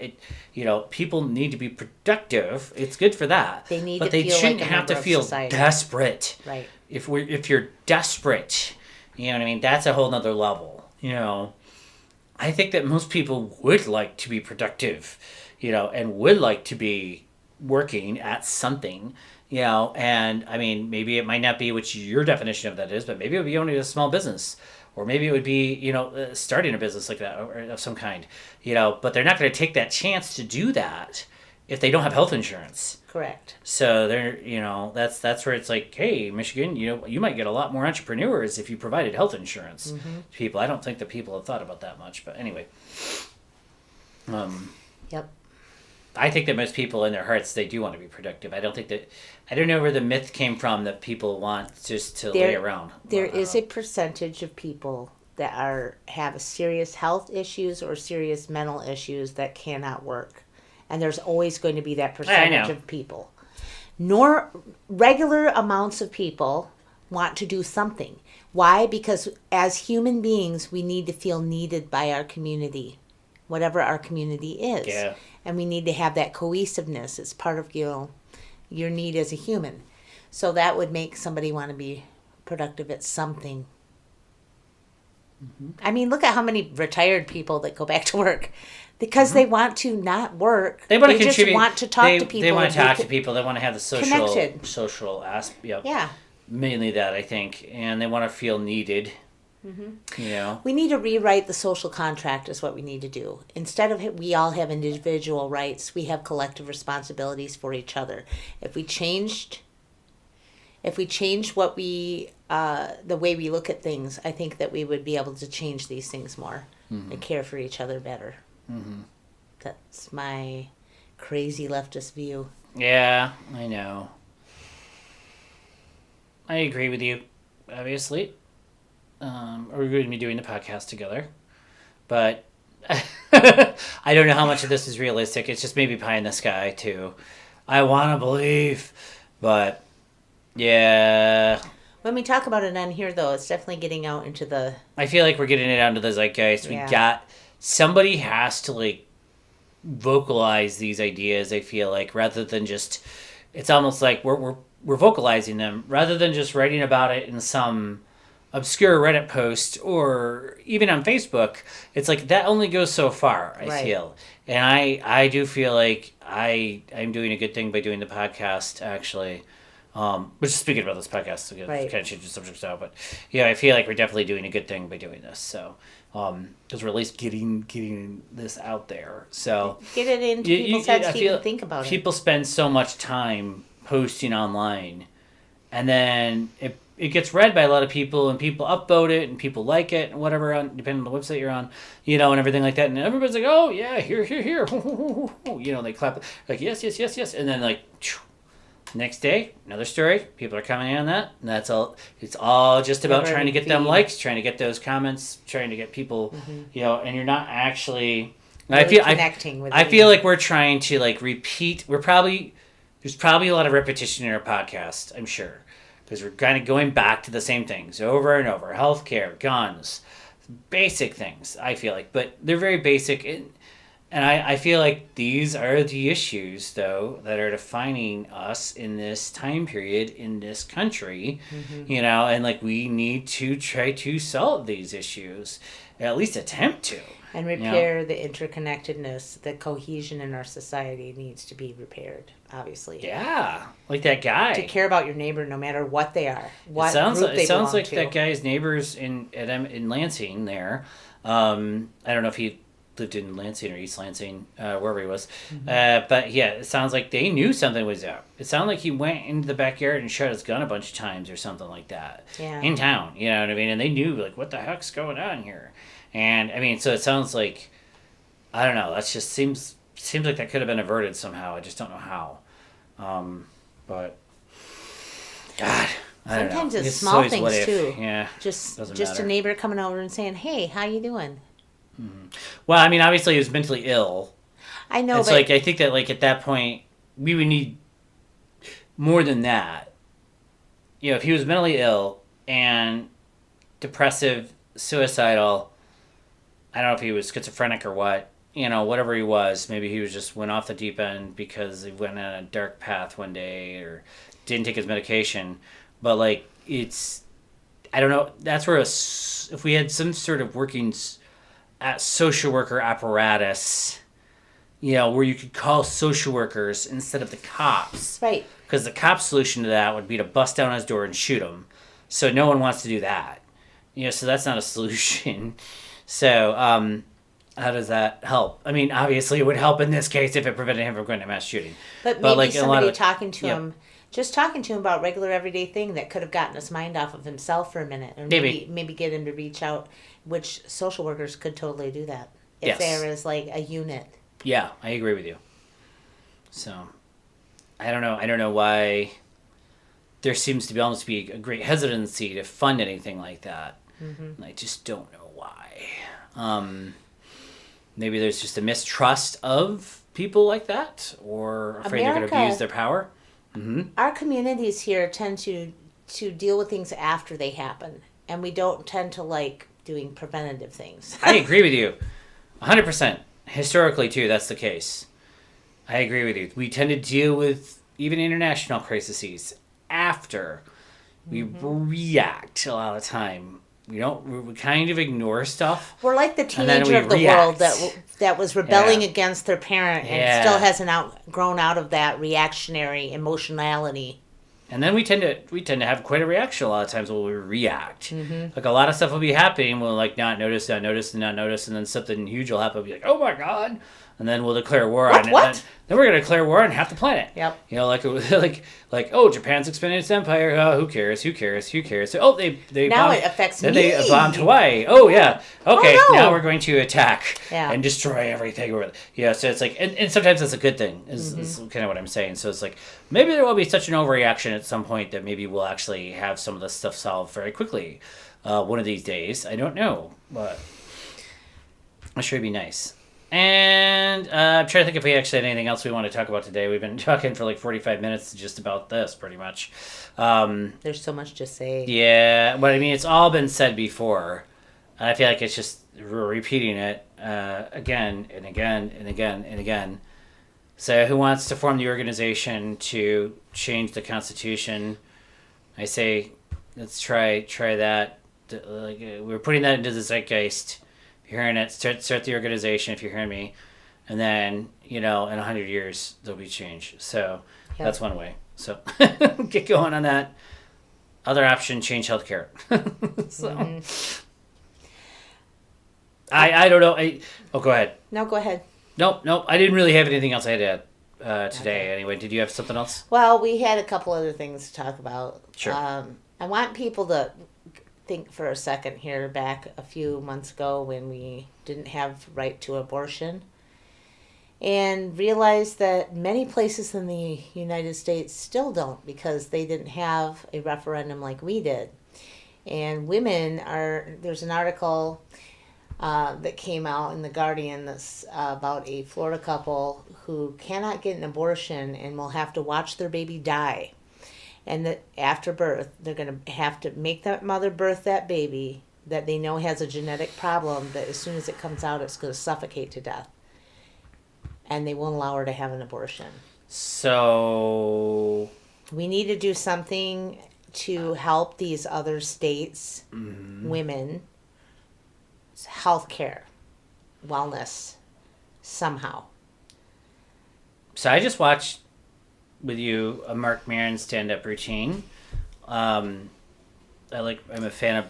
People need to be productive. It's good for that. They need, but they shouldn't have to feel desperate. Right. If you're desperate, you know what I mean. That's a whole nother level. You know, I think that most people would like to be productive, and would like to be working at something, and I mean, maybe it might not be what your definition of that is, but maybe it would be only a small business, or maybe it would be, starting a business like that or of some kind, but they're not going to take that chance to do that if they don't have health insurance. Correct. So they're, that's where it's like, hey, Michigan, you might get a lot more entrepreneurs if you provided health insurance to people. I don't think that people have thought about that much, but anyway. Yep. I think that most people in their hearts, they do want to be productive. I don't know where the myth came from that people want just to lay around. There is a percentage of people that have serious health issues or serious mental issues that cannot work. And there's always going to be that percentage of people. Nor regular amounts of people want to do something. Why? Because as human beings, we need to feel needed by our community, whatever our community is. Yeah. And we need to have that cohesiveness. It's part of your need as a human. So that would make somebody want to be productive at something. I mean, look at how many retired people that go back to work because they want to not work. They want to contribute. Just want to talk to people. They want to talk to people. They want to have the social aspect. Yeah. Mainly that, I think, and they want to feel needed. We need to rewrite the social contract is what we need to do. Instead of we all have individual rights, we have collective responsibilities for each other. If we changed what the way we look at things, I think that we would be able to change these things more and care for each other better. That's my crazy leftist view. Yeah, I know. I agree with you, obviously. We're going to be doing the podcast together. But I don't know how much of this is realistic. It's just maybe pie in the sky, too. I want to believe. But, yeah. When we talk about it on here, though, it's definitely getting out into the... I feel like we're getting it out into the zeitgeist. Yeah. Somebody has to, vocalize these ideas, I feel like, rather than just... It's almost like we're vocalizing them, rather than just writing about it in some obscure Reddit post or even on Facebook. It's like that only goes so far, I feel. And I do feel like I'm doing a good thing by doing the podcast, actually. Which is speaking about this podcast, so kind of change the subject now, but yeah, I feel like we're definitely doing a good thing by doing this. So, because we're at least getting this out there. So get it into people's heads to even think about it. People spend so much time posting online, and then it gets read by a lot of people, and people upvote it, and people like it, and whatever, depending on the website you're on, and everything like that. And everybody's like, oh, yeah, here. They clap, like, yes. And then, next day, another story. People are commenting on that, and that's all. It's all just about trying to get them likes, trying to get those comments, trying to get people, and you're not actually... Really connecting with I feel like we're trying to, repeat... There's probably a lot of repetition in our podcast, I'm sure. Because we're kind of going back to the same things over and over. Healthcare, guns, basic things, I feel like. But they're very basic. And I feel like these are the issues, though, that are defining us in this time period in this country, and we need to try to solve these issues, at least attempt to. And repair the interconnectedness, the cohesion in our society needs to be repaired, obviously. Yeah, like that guy. To care about your neighbor no matter what they are, what it sounds group they belong like to. that guy's neighbors in Lansing there. I don't know if he lived in Lansing or East Lansing, wherever he was. But yeah, it sounds like they knew something was up. It sounded like he went into the backyard and shot his gun a bunch of times or something like that. Yeah. In town, you know what I mean? And they knew, what the heck's going on here? And, I mean, so it sounds like, I don't know, that just seems like that could have been averted somehow. I just don't know how. But, God, I don't know. Sometimes it's small things, too. Yeah. Just a neighbor coming over and saying, hey, how you doing? Well, I mean, obviously he was mentally ill. I know, it's but like I think that like at that point we would need more than that. You know, if he was mentally ill and depressive, suicidal, I don't know if he was schizophrenic or what. You know, whatever he was, maybe he was just went off the deep end because he went on a dark path one day or didn't take his medication. But like, it's, I don't know. That's where if we had some sort of workings at social worker apparatus, you know, where you could call social workers instead of the cops. Right. Because the cop's solution to that would be to bust down his door and shoot him. So no one wants to do that. You know, so that's not a solution. So, how does that help? I mean, obviously it would help in this case if it prevented him from going to mass shooting. But maybe like somebody talking to him, just talking to him about regular everyday thing that could have gotten his mind off of himself for a minute. Or maybe get him to reach out, which social workers could totally do that. If there is like a unit. Yeah, I agree with you. So, I don't know why there seems to be almost be a great hesitancy to fund anything like that. Mm-hmm. I just don't know why. Maybe there's just a mistrust of people like that, or afraid they're going to abuse their power. Mm-hmm. Our communities here tend to deal with things after they happen, and we don't tend to like doing preventative things. I agree with you, 100%. Historically, too, that's the case. I agree with you. We tend to deal with even international crises after we react a lot of the time. We kind of ignore stuff. We're like the teenager of the world that was rebelling against their parent and still hasn't grown out of that reactionary emotionality. And then we tend to have quite a reaction a lot of times when we react. Mm-hmm. Like a lot of stuff will be happening, we'll like not notice, and then something huge will happen. We'll be like, oh my god. And then we'll declare war on it. Then we're going to declare war on half the planet. Yep. You know, like oh, Japan's expanded its empire. Oh, who cares? So, oh, they now bombed, it affects then me. They bombed Hawaii. Oh yeah. Okay, oh, no. Now we're going to attack and destroy everything. Yeah. So it's like, and sometimes that's a good thing. Is kind of what I'm saying. So it's like maybe there will be such an overreaction at some point that maybe we'll actually have some of this stuff solved very quickly. One of these days. I don't know, but I'm sure it'd be nice. And I'm trying to think if we actually had anything else we want to talk about today. We've been talking for like 45 minutes just about this, pretty much. There's so much to say. Yeah, but I mean, it's all been said before. And I feel like it's just we're repeating it again and again and again and again. So who wants to form the organization to change the Constitution? I say, let's try that. We're putting that into the zeitgeist. If you're hearing it, start the organization if you're hearing me. And then, you know, in 100 years, there'll be change. So that's one way. So get going on that. Other option, change healthcare. I don't know. Go ahead. No, go ahead. Nope. I didn't really have anything else I had to add today. Okay. Anyway, did you have something else? Well, we had a couple other things to talk about. Sure. I want people to think for a second here back a few months ago when we didn't have right to abortion and realize that many places in the United States still don't because they didn't have a referendum like we did. And there's an article that came out in The Guardian that's about a Florida couple who cannot get an abortion and will have to watch their baby die. And that after birth, they're going to have to make that mother birth that baby that they know has a genetic problem that as soon as it comes out, it's going to suffocate to death. And they won't allow her to have an abortion. So we need to do something to help these other states, women, health care, wellness, somehow. So I just watched with you a Mark Maron stand-up routine. I'm a big fan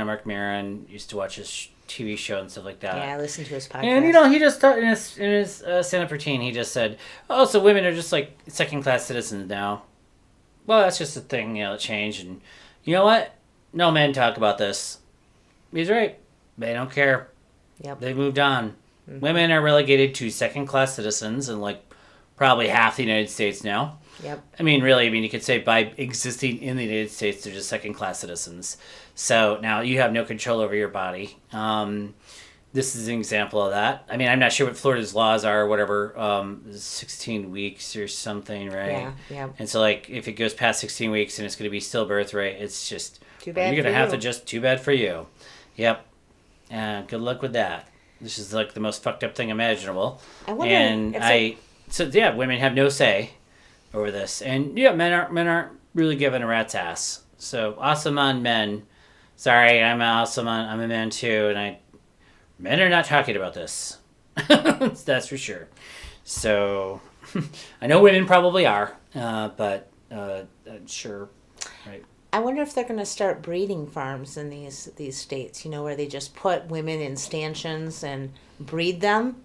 of Mark Maron. Used to watch his TV show and stuff like that. Yeah, I listened to his podcast. And he just thought in his stand-up routine, he just said, "Oh, so women are just like second-class citizens now." Well, that's just a thing, it changed. And you know what? No men talk about this. He's right. They don't care. Yep. They moved on. Mm-hmm. Women are relegated to second-class citizens and like probably half the United States now. Yep. I mean, really, you could say by existing in the United States, they're just second-class citizens. So now you have no control over your body. this is an example of that. I mean, I'm not sure what Florida's laws are, or whatever, 16 weeks or something, right? Yeah. And so, like, if it goes past 16 weeks and it's going to be stillbirth, right, it's just, Too bad you're going to have you. to just, too bad for you. Yep. Good luck with that. This is, like, the most fucked up thing imaginable. I wonder women have no say over this. And, yeah, men aren't really giving a rat's ass. So, awesome on men. Sorry, I'm a man too, and men are not talking about this. That's for sure. So, I know women probably are, but sure, right. I wonder if they're going to start breeding farms in these states, where they just put women in stanchions and breed them,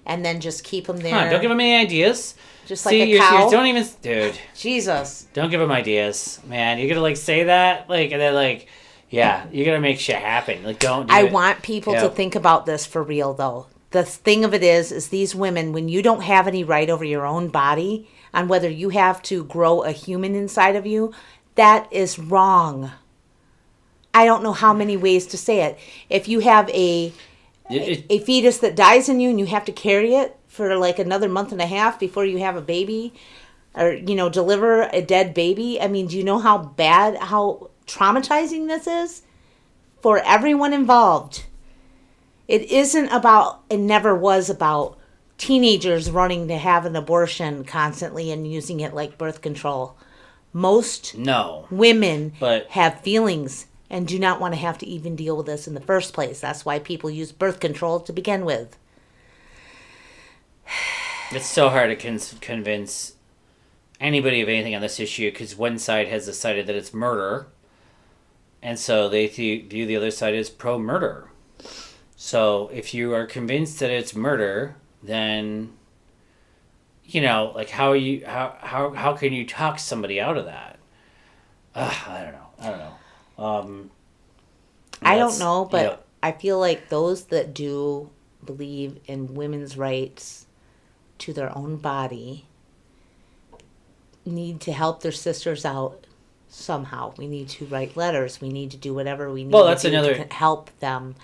and then just keep them there. Don't give them any ideas. Just like a cow. Don't even, dude. Jesus. Don't give them ideas, man. You're gonna say that, and then yeah, you're gonna make shit happen. Don't. Do I it. want people to think about this for real, though. The thing of it is these women, when you don't have any right over your own body on whether you have to grow a human inside of you, that is wrong. I don't know how many ways to say it. If you have a fetus that dies in you and you have to carry it for another month and a half before you have a baby, or deliver a dead baby, I mean, do you know how traumatizing this is for everyone involved? It isn't about, and never was about, teenagers running to have an abortion constantly and using it like birth control. Most women have feelings and do not want to have to even deal with this in the first place. That's why people use birth control to begin with. It's so hard to convince anybody of anything on this issue because one side has decided that it's murder, and so they view the other side as pro-murder. So if you are convinced that it's murder, then how can you talk somebody out of that? I don't know. I don't know, but I feel like those that do believe in women's rights to their own body need to help their sisters out somehow. We need to write letters. We need to do whatever we need to help them.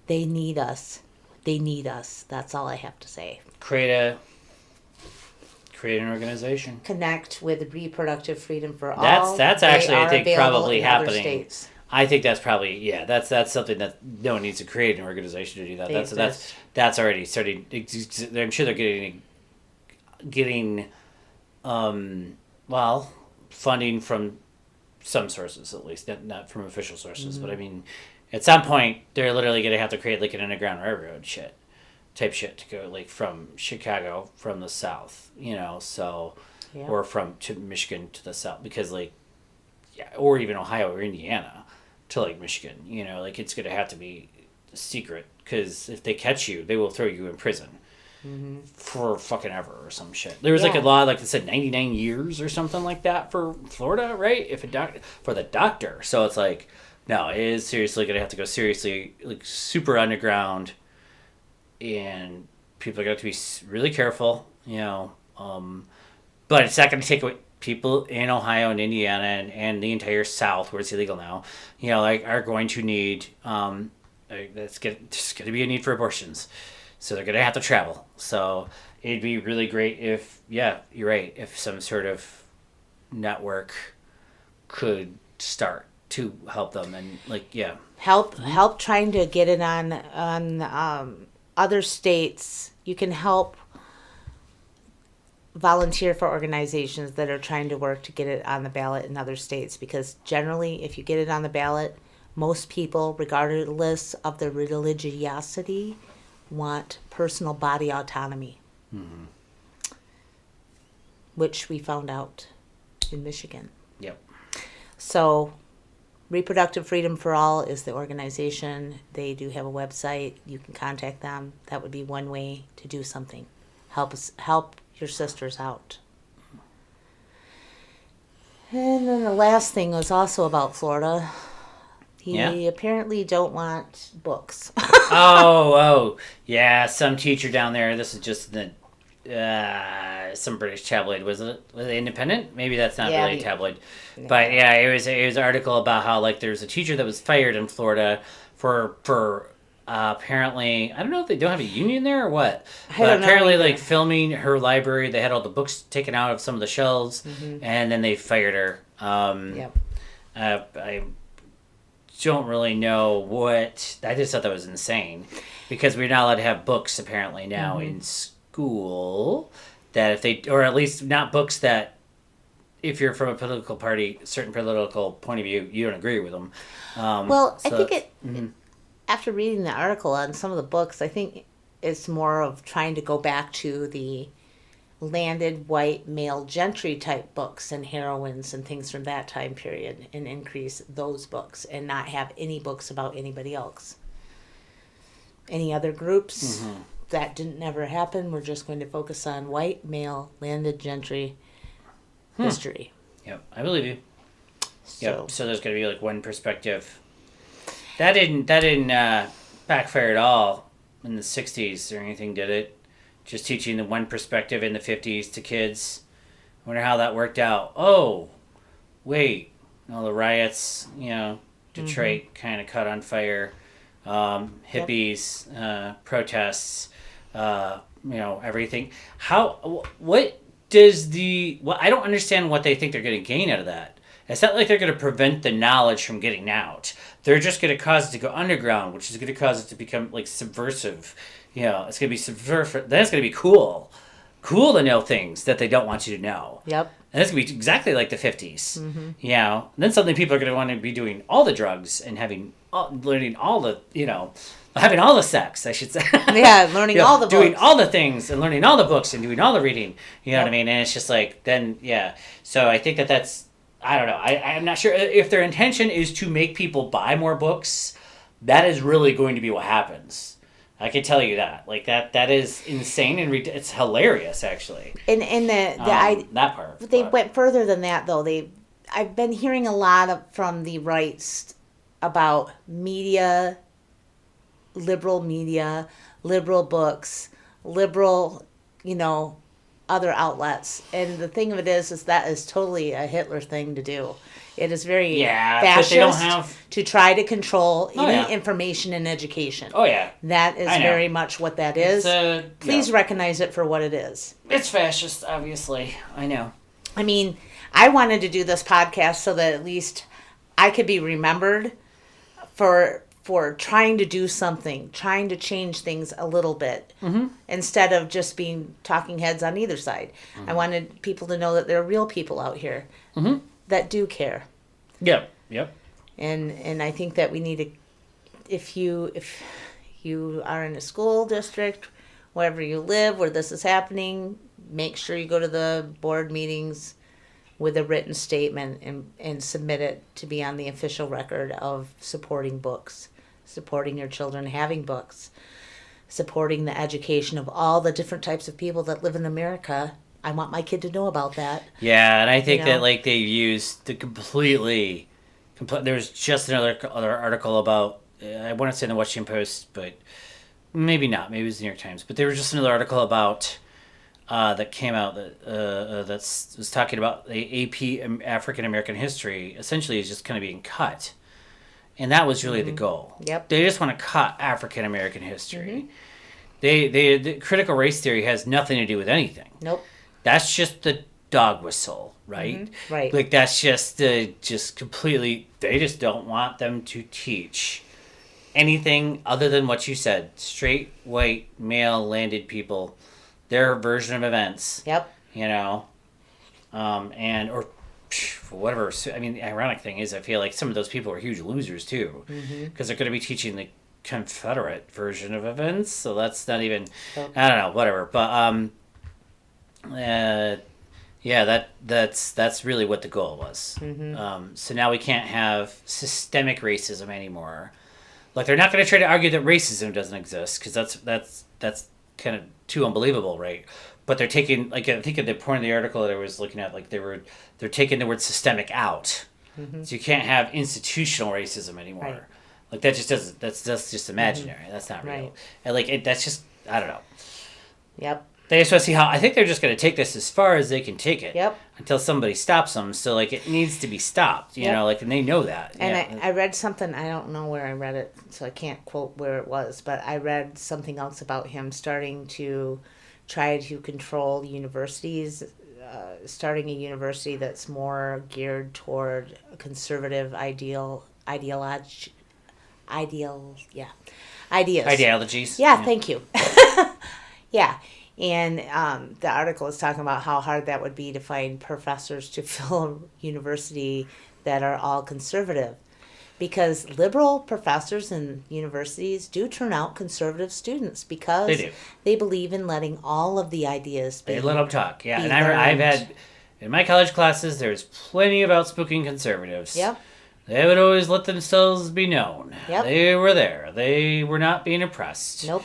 They need us. That's all I have to say. Create an organization. Connect with Reproductive Freedom for All. That's actually, I think, probably happening. I think that's probably, that's something that no one needs to create an organization to do that. That's already starting. I'm sure they're getting funding from some sources, at least, not from official sources. Mm-hmm. But I mean, at some point, they're literally going to have to create an underground railroad type shit to go from Chicago from the south, or to Michigan to the south, because or even Ohio or Indiana to Michigan, it's going to have to be secret, because if they catch you, they will throw you in prison. Mm-hmm. For fucking ever or some shit. There was a law that said 99 years or something like that for Florida, right? For the doctor. So it's no, it is seriously going to have to go seriously, super underground, and people are going to have to be really careful, but it's not going to take away people in Ohio and Indiana and the entire South, where it's illegal now, are going to need, there's going to be a need for abortions. So they're going to have to travel. So it'd be really great if, you're right, if some sort of network could start to help them and help trying to get it on other states. You can help volunteer for organizations that are trying to work to get it on the ballot in other states, because generally if you get it on the ballot, most people, regardless of their religiosity, want personal body autonomy. Mm-hmm. Which we found out in Michigan. Yep. So Reproductive Freedom for All is the organization. They do have a website. You can contact them. That would be one way to do something. Help your sisters out. And then the last thing was also about Florida. He apparently don't want books. oh, yeah. Some teacher down there. This is just some British tabloid. Was it Independent? Maybe that's not really a tabloid. No. But it was an article about how there's a teacher that was fired in Florida for apparently, I don't know if they don't have a union there or what, I but don't know apparently either. like filming her library, they had all the books taken out of some of the shelves, and then they fired her. Yep. I don't really know what. I just thought that was insane because we're not allowed to have books apparently now in school. That if they, or at least not books that, if you're from a political party, certain political point of view, you don't agree with them. Well, I think after reading the article on some of the books, I think it's more of trying to go back to the landed white male gentry type books and heroines and things from that time period and increase those books and not have any books about anybody else. Any other groups, that didn't never happen. We're just going to focus on white male landed gentry history. Yep, I believe you. So, Yep. So there's going to be like one perspective. That didn't backfire at all in the 60s or anything, did it? Just teaching the one perspective in the 50s to kids. I wonder how that worked out. Oh, wait. All the riots, Detroit kind of caught on fire. Hippies, protests, everything. What does I don't understand what they think they're going to gain out of that. It's not like they're going to prevent the knowledge from getting out. They're just going to cause it to go underground, which is going to cause it to become like subversive. It's going to be subversive. Then it's going to be cool. Cool to know things that they don't want you to know. Yep. And it's going to be exactly like the 50s. And then suddenly people are going to want to be doing all the drugs and learning all the, having all the sex, I should say. Yeah, learning all the books. Doing all the things and learning all the books and doing all the reading. You know what I mean? And it's just like, then, yeah. So I think that's, I don't know. I'm not sure if their intention is to make people buy more books. That is really going to be what happens. I can tell you that. Like that is insane and it's hilarious actually. And that part. They went further than that though. I've been hearing a lot from the rights about media, liberal books, liberal, other outlets. And the thing of it is that is totally a Hitler thing to do. It is very fascist but they don't have... to try to control any information and education. Oh, yeah. That is very much what that is. Please recognize it for what it is. It's fascist, obviously. I know. I mean, I wanted to do this podcast so that at least I could be remembered for trying to do something, trying to change things a little bit, instead of just being talking heads on either side. I wanted people to know that there are real people out here that do care. Yep. And I think that we need to, if you are in a school district, wherever you live, where this is happening, make sure you go to the board meetings with a written statement and submit it to be on the official record of supporting books, supporting your children having books, supporting the education of all the different types of people that live in America. I want my kid to know about that. Yeah, and I think that like they used the completely. There's just another article about, I want to say in the Washington Post, but maybe not. Maybe it was the New York Times. But there was just another article about that came out that was talking about the AP African American history. Essentially, is just kind of being cut, and that was really the goal. Yep. They just want to cut African American history. The critical race theory has nothing to do with anything. Nope. That's just the dog whistle, right? Right. Like that's just completely. They just don't want them to teach anything other than what you said. Straight white male landed people, their version of events. Yep. And or whatever. I mean, the ironic thing is, I feel like some of those people are huge losers too, because they're going to be teaching the Confederate version of events. So that's not even. I don't know. Whatever. But that's really what the goal was. So now we can't have systemic racism anymore. Like they're not going to try to argue that racism doesn't exist because that's kind of too unbelievable, right? But they're taking, like, I think at the point of the article that I was looking at, like they're taking the word systemic out. So you can't have institutional racism anymore. Right. Like that just doesn't. That's just imaginary. That's not real. Right. And like that's just, I don't know. Yep. They just want to see how. I think they're just going to take this as far as they can take it. Yep. Until somebody stops them. So like it needs to be stopped. You know, like and they know that. And I read something. I don't know where I read it, so I can't quote where it was. But I read something else about him starting to try to control universities, starting a university that's more geared toward a conservative ideologies. Ideologies. Yeah, thank you. Yeah. And the article is talking about how hard that would be to find professors to fill a university that are all conservative. Because liberal professors in universities do turn out conservative students because they believe in letting all of the ideas be. They let them talk, yeah. And I've had, in my college classes, there's plenty of outspoken conservatives. Yep. They would always let themselves be known. Yep. They were there. They were not being oppressed. Nope.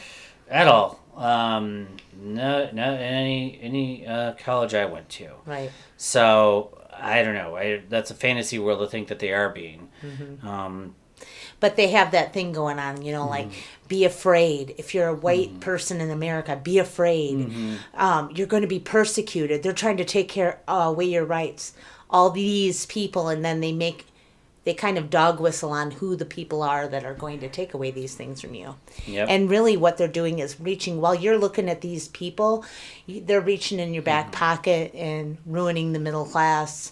At all. Not in any college I went to. Right. So I don't know. That's a fantasy world to think that they are being. Mm-hmm. But they have that thing going on, like be afraid. If you're a white person in America, be afraid. You're going to be persecuted. They're trying to take away your rights. All these people, and then they kind of dog whistle on who the people are that are going to take away these things from you. Yep. And really what they're doing is reaching, while you're looking at these people, they're reaching in your back pocket and ruining the middle class,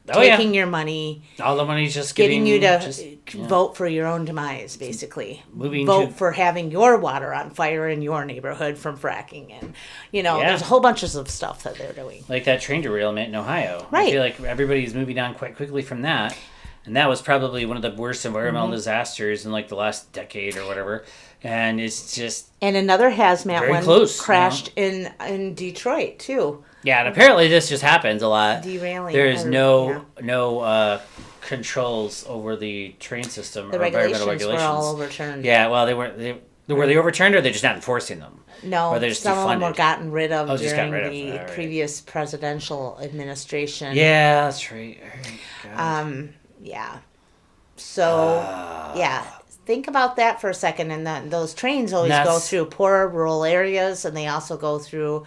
taking your money. All the money's just getting you to vote for your own demise, basically. Vote for having your water on fire in your neighborhood from fracking. And, there's a whole bunch of stuff that they're doing. Like that train derailment in Ohio. Right. I feel like everybody's moving on quite quickly from that. And that was probably one of the worst environmental disasters in like the last decade or whatever. And it's just... And another hazmat one crashed in Detroit, too. Yeah, and apparently this just happens a lot. Derailing. There's no controls over the train system or environmental regulations. Were all overturned. Yeah, well, were they overturned or are they just not enforcing them? No, or just some defunded? of them were gotten rid of during the previous presidential administration. Yeah, that's right. Yeah. So, think about that for a second. And those trains always go through poor rural areas, and they also go through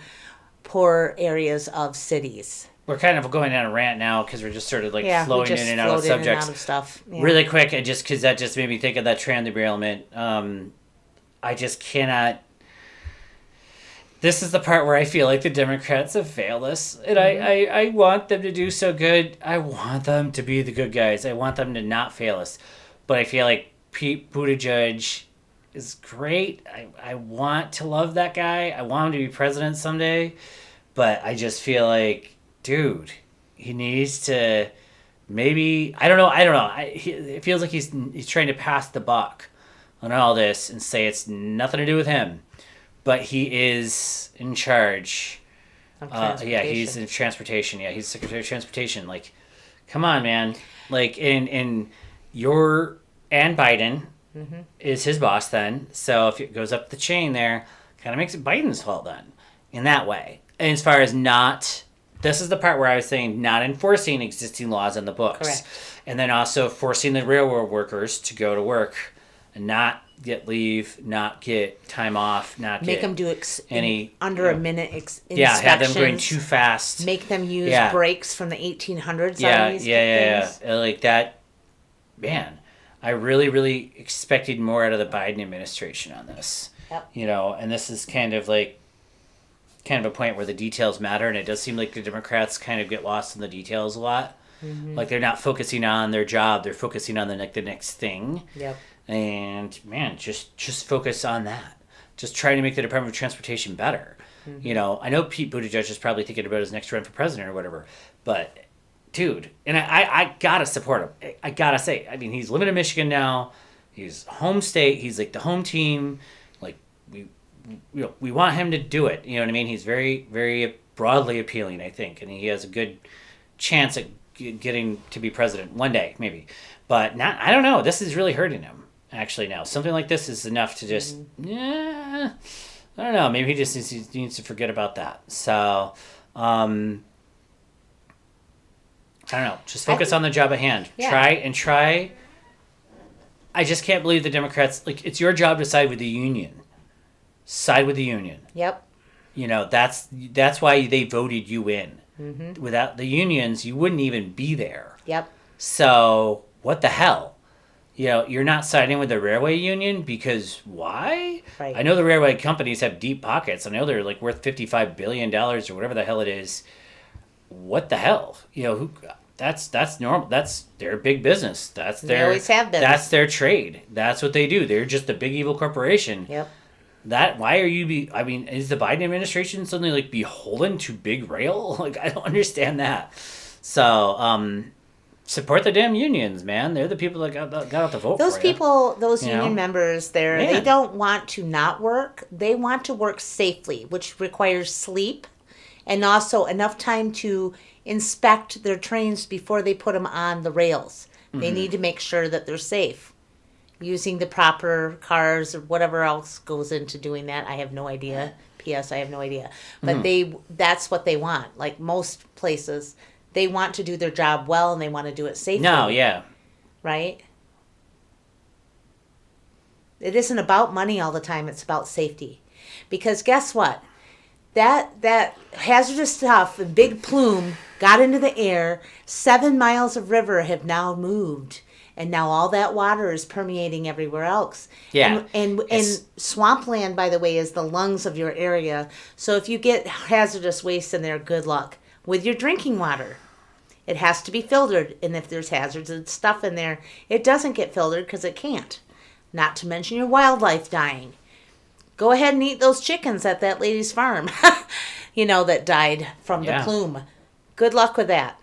poor areas of cities. We're kind of going on a rant now because we're just sort of flowing in and out of subjects. In and out of stuff. Yeah. Really quick, because that just made me think of that train derailment. I just cannot... This is the part where I feel like the Democrats have failed us. And I want them to do so good. I want them to be the good guys. I want them to not fail us. But I feel like Pete Buttigieg is great. I want to love that guy. I want him to be president someday. But I just feel like, dude, he needs to maybe... I don't know. It feels like he's trying to pass the buck on all this and say it's nothing to do with him. But he is in charge. He's in transportation. Yeah, he's Secretary of Transportation. Like, come on, man. Like, and Biden is his boss then. So if it goes up the chain there, kind of makes it Biden's fault then, in that way. And as far as this is the part where I was saying not enforcing existing laws on the books. Correct. And then also forcing the railroad workers to go to work and not get leave, not get time off, not make get them do under a minute inspections. Yeah, have them going too fast. Make them use brakes from the 1800s. Yeah. Like that, man. I really, really expected more out of the Biden administration on this. Yep. And this is kind of a point where the details matter, and it does seem like the Democrats kind of get lost in the details a lot. Mm-hmm. Like they're not focusing on their job; they're focusing on the next thing. Yep. And man, just focus on that. Just trying to make the Department of Transportation better. Mm-hmm. I know Pete Buttigieg is probably thinking about his next run for president or whatever, but dude, and I gotta support him. I gotta say, I mean, he's living in Michigan now. He's home state. He's like the home team. Like we want him to do it. You know what I mean? He's very, very broadly appealing, I think, and he has a good chance at getting to be president one day, maybe. But I don't know. This is really hurting him. Actually, now something like this is enough to just I don't know, maybe he just needs to forget about that. So I don't know, just focus on the job at hand. Try. I just can't believe the Democrats, it's your job to side with the union. Yep. That's why they voted you in. Mm-hmm. Without the unions, you wouldn't even be there. Yep. So what the hell? You're not signing with the railway union because why? Right. I know the railway companies have deep pockets. I know they're like worth $55 billion or whatever the hell it is. What the hell? That's normal. That's their big business. They always have been. That's their trade. That's what they do. They're just a big evil corporation. Yep. Why are you is the Biden administration suddenly like beholden to big rail? Like, I don't understand that. So, support the damn unions, man. They're the people that got out the vote. Those people, those union members, they don't want to not work. They want to work safely, which requires sleep and also enough time to inspect their trains before they put them on the rails. Mm-hmm. They need to make sure that they're safe. Using the proper cars or whatever else goes into doing that. I have no idea. P.S. I have no idea. But that's what they want. Like most places, they want to do their job well and they want to do it safely. No, yeah. Right? It isn't about money all the time. It's about safety. Because guess what? That hazardous stuff, the big plume, got into the air. 7 miles of river have now moved. And now all that water is permeating everywhere else. Yeah. And swampland, by the way, is the lungs of your area. So if you get hazardous waste in there, good luck. With your drinking water, it has to be filtered. And if there's hazardous stuff in there, it doesn't get filtered because it can't. Not to mention your wildlife dying. Go ahead and eat those chickens at that lady's farm, that died from the plume. Good luck with that.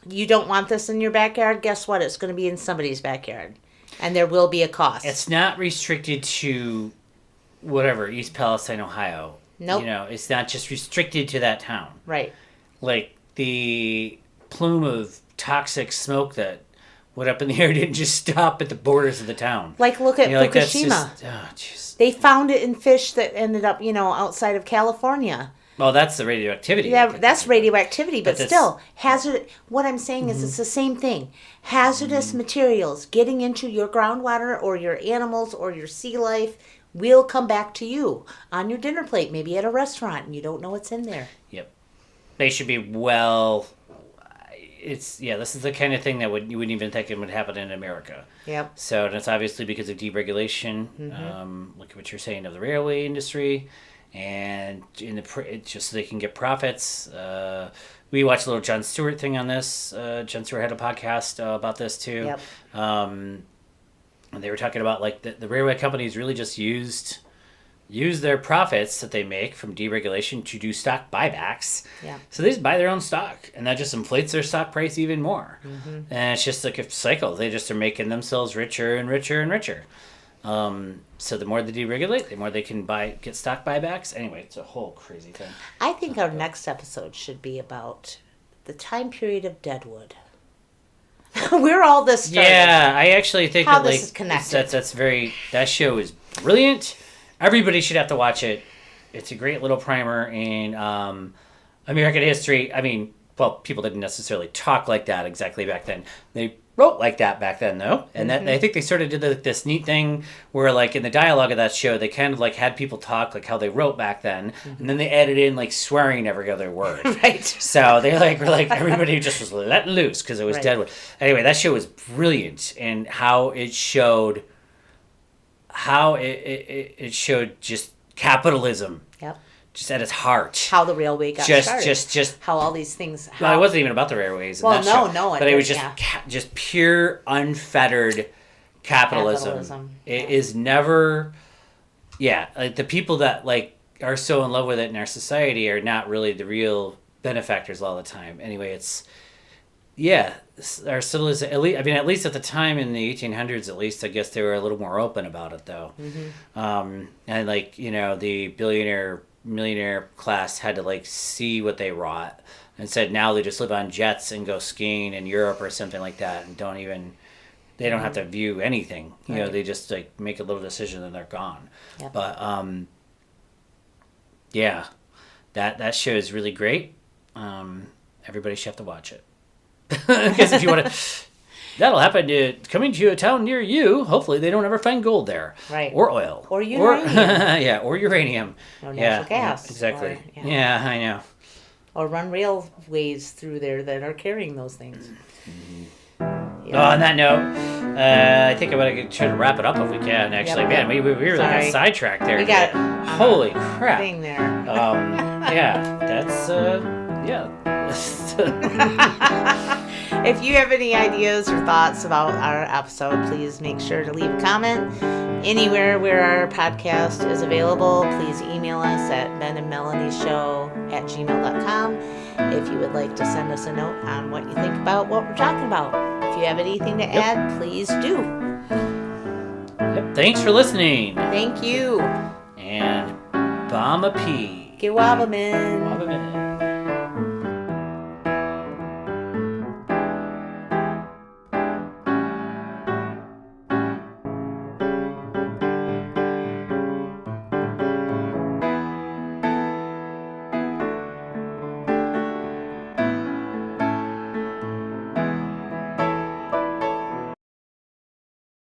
You don't want this in your backyard, guess what? It's going to be in somebody's backyard. And there will be a cost. It's not restricted to whatever, East Palestine, Ohio. Nope. It's not just restricted to that town. Right. Like, the plume of toxic smoke that went up in the air didn't just stop at the borders of the town. Like, look at Fukushima. They found it in fish that ended up, outside of California. Well, that's the radioactivity. Yeah, that's radioactivity, but still, what I'm saying is it's the same thing. Hazardous materials getting into your groundwater or your animals or your sea life will come back to you on your dinner plate, maybe at a restaurant, and you don't know what's in there. Yep. They should be this is the kind of thing that you wouldn't even think it would happen in America. Yep. So, and it's obviously because of deregulation, look at what you're saying of the railway industry. And just so they can get profits. We watched a little Jon Stewart thing on this. Jon Stewart had a podcast about this too. Yep. And they were talking about like the railway companies really just use their profits that they make from deregulation to do stock buybacks. Yeah. So they just buy their own stock, and that just inflates their stock price even more. Mm-hmm. And it's just like a cycle. They just are making themselves richer and richer and richer. So the more they deregulate, the more they can get stock buybacks. Anyway, it's a whole crazy thing. I think our next episode should be about the time period of Deadwood. Where all this started. Yeah, I actually think how this is connected. That show is brilliant. Everybody should have to watch it. It's a great little primer in American history. I mean, well, people didn't necessarily talk like that exactly back then. They wrote like that back then, though. And that I think they sort of did this neat thing where, like, in the dialogue of that show, they kind of, like, had people talk like how they wrote back then. Mm-hmm. And then they added in, like, swearing every other word. Right. So they, were like, everybody just was let loose because it was Deadwood. Anyway, that show was brilliant. And how it showed just capitalism. Yep. Just at its heart. How the railway got started. Just how all these things... Well, it wasn't even about the railways. Well, no. But it was just pure, unfettered capitalism. It is never... Yeah, like the people that like are so in love with it in our society are not really the real benefactors all the time. Anyway, it's... Yeah, our civilization... At least at the time in the 1800s, at least, I guess they were a little more open about it, though. Mm-hmm. And like, the millionaire class had to like see what they wrought and said now they just live on jets and go skiing in Europe or something like that and they don't have to view anything. They just like make a little decision and they're gone. Yep. But that show is really great. Everybody should have to watch it. Because if you want to That'll happen coming to a town near you. Hopefully they don't ever find gold there. Right. Or oil. Or uranium. Or uranium. Or natural gas. Exactly. Or, yeah, I know. Or run railways through there that are carrying those things. On that note, I think I'm going to try to wrap it up if we can, actually. Man, we really got sidetracked there. We got holy crap. Thing there. That's, If you have any ideas or thoughts about our episode, please make sure to leave a comment anywhere where our podcast is available. Please email us at benandmelanieshow@gmail.com if you would like to send us a note on what you think about what we're talking about. If you have anything to add, please do. Yep. Thanks for listening. Thank you. And Bomb a P. Get Wobbleman.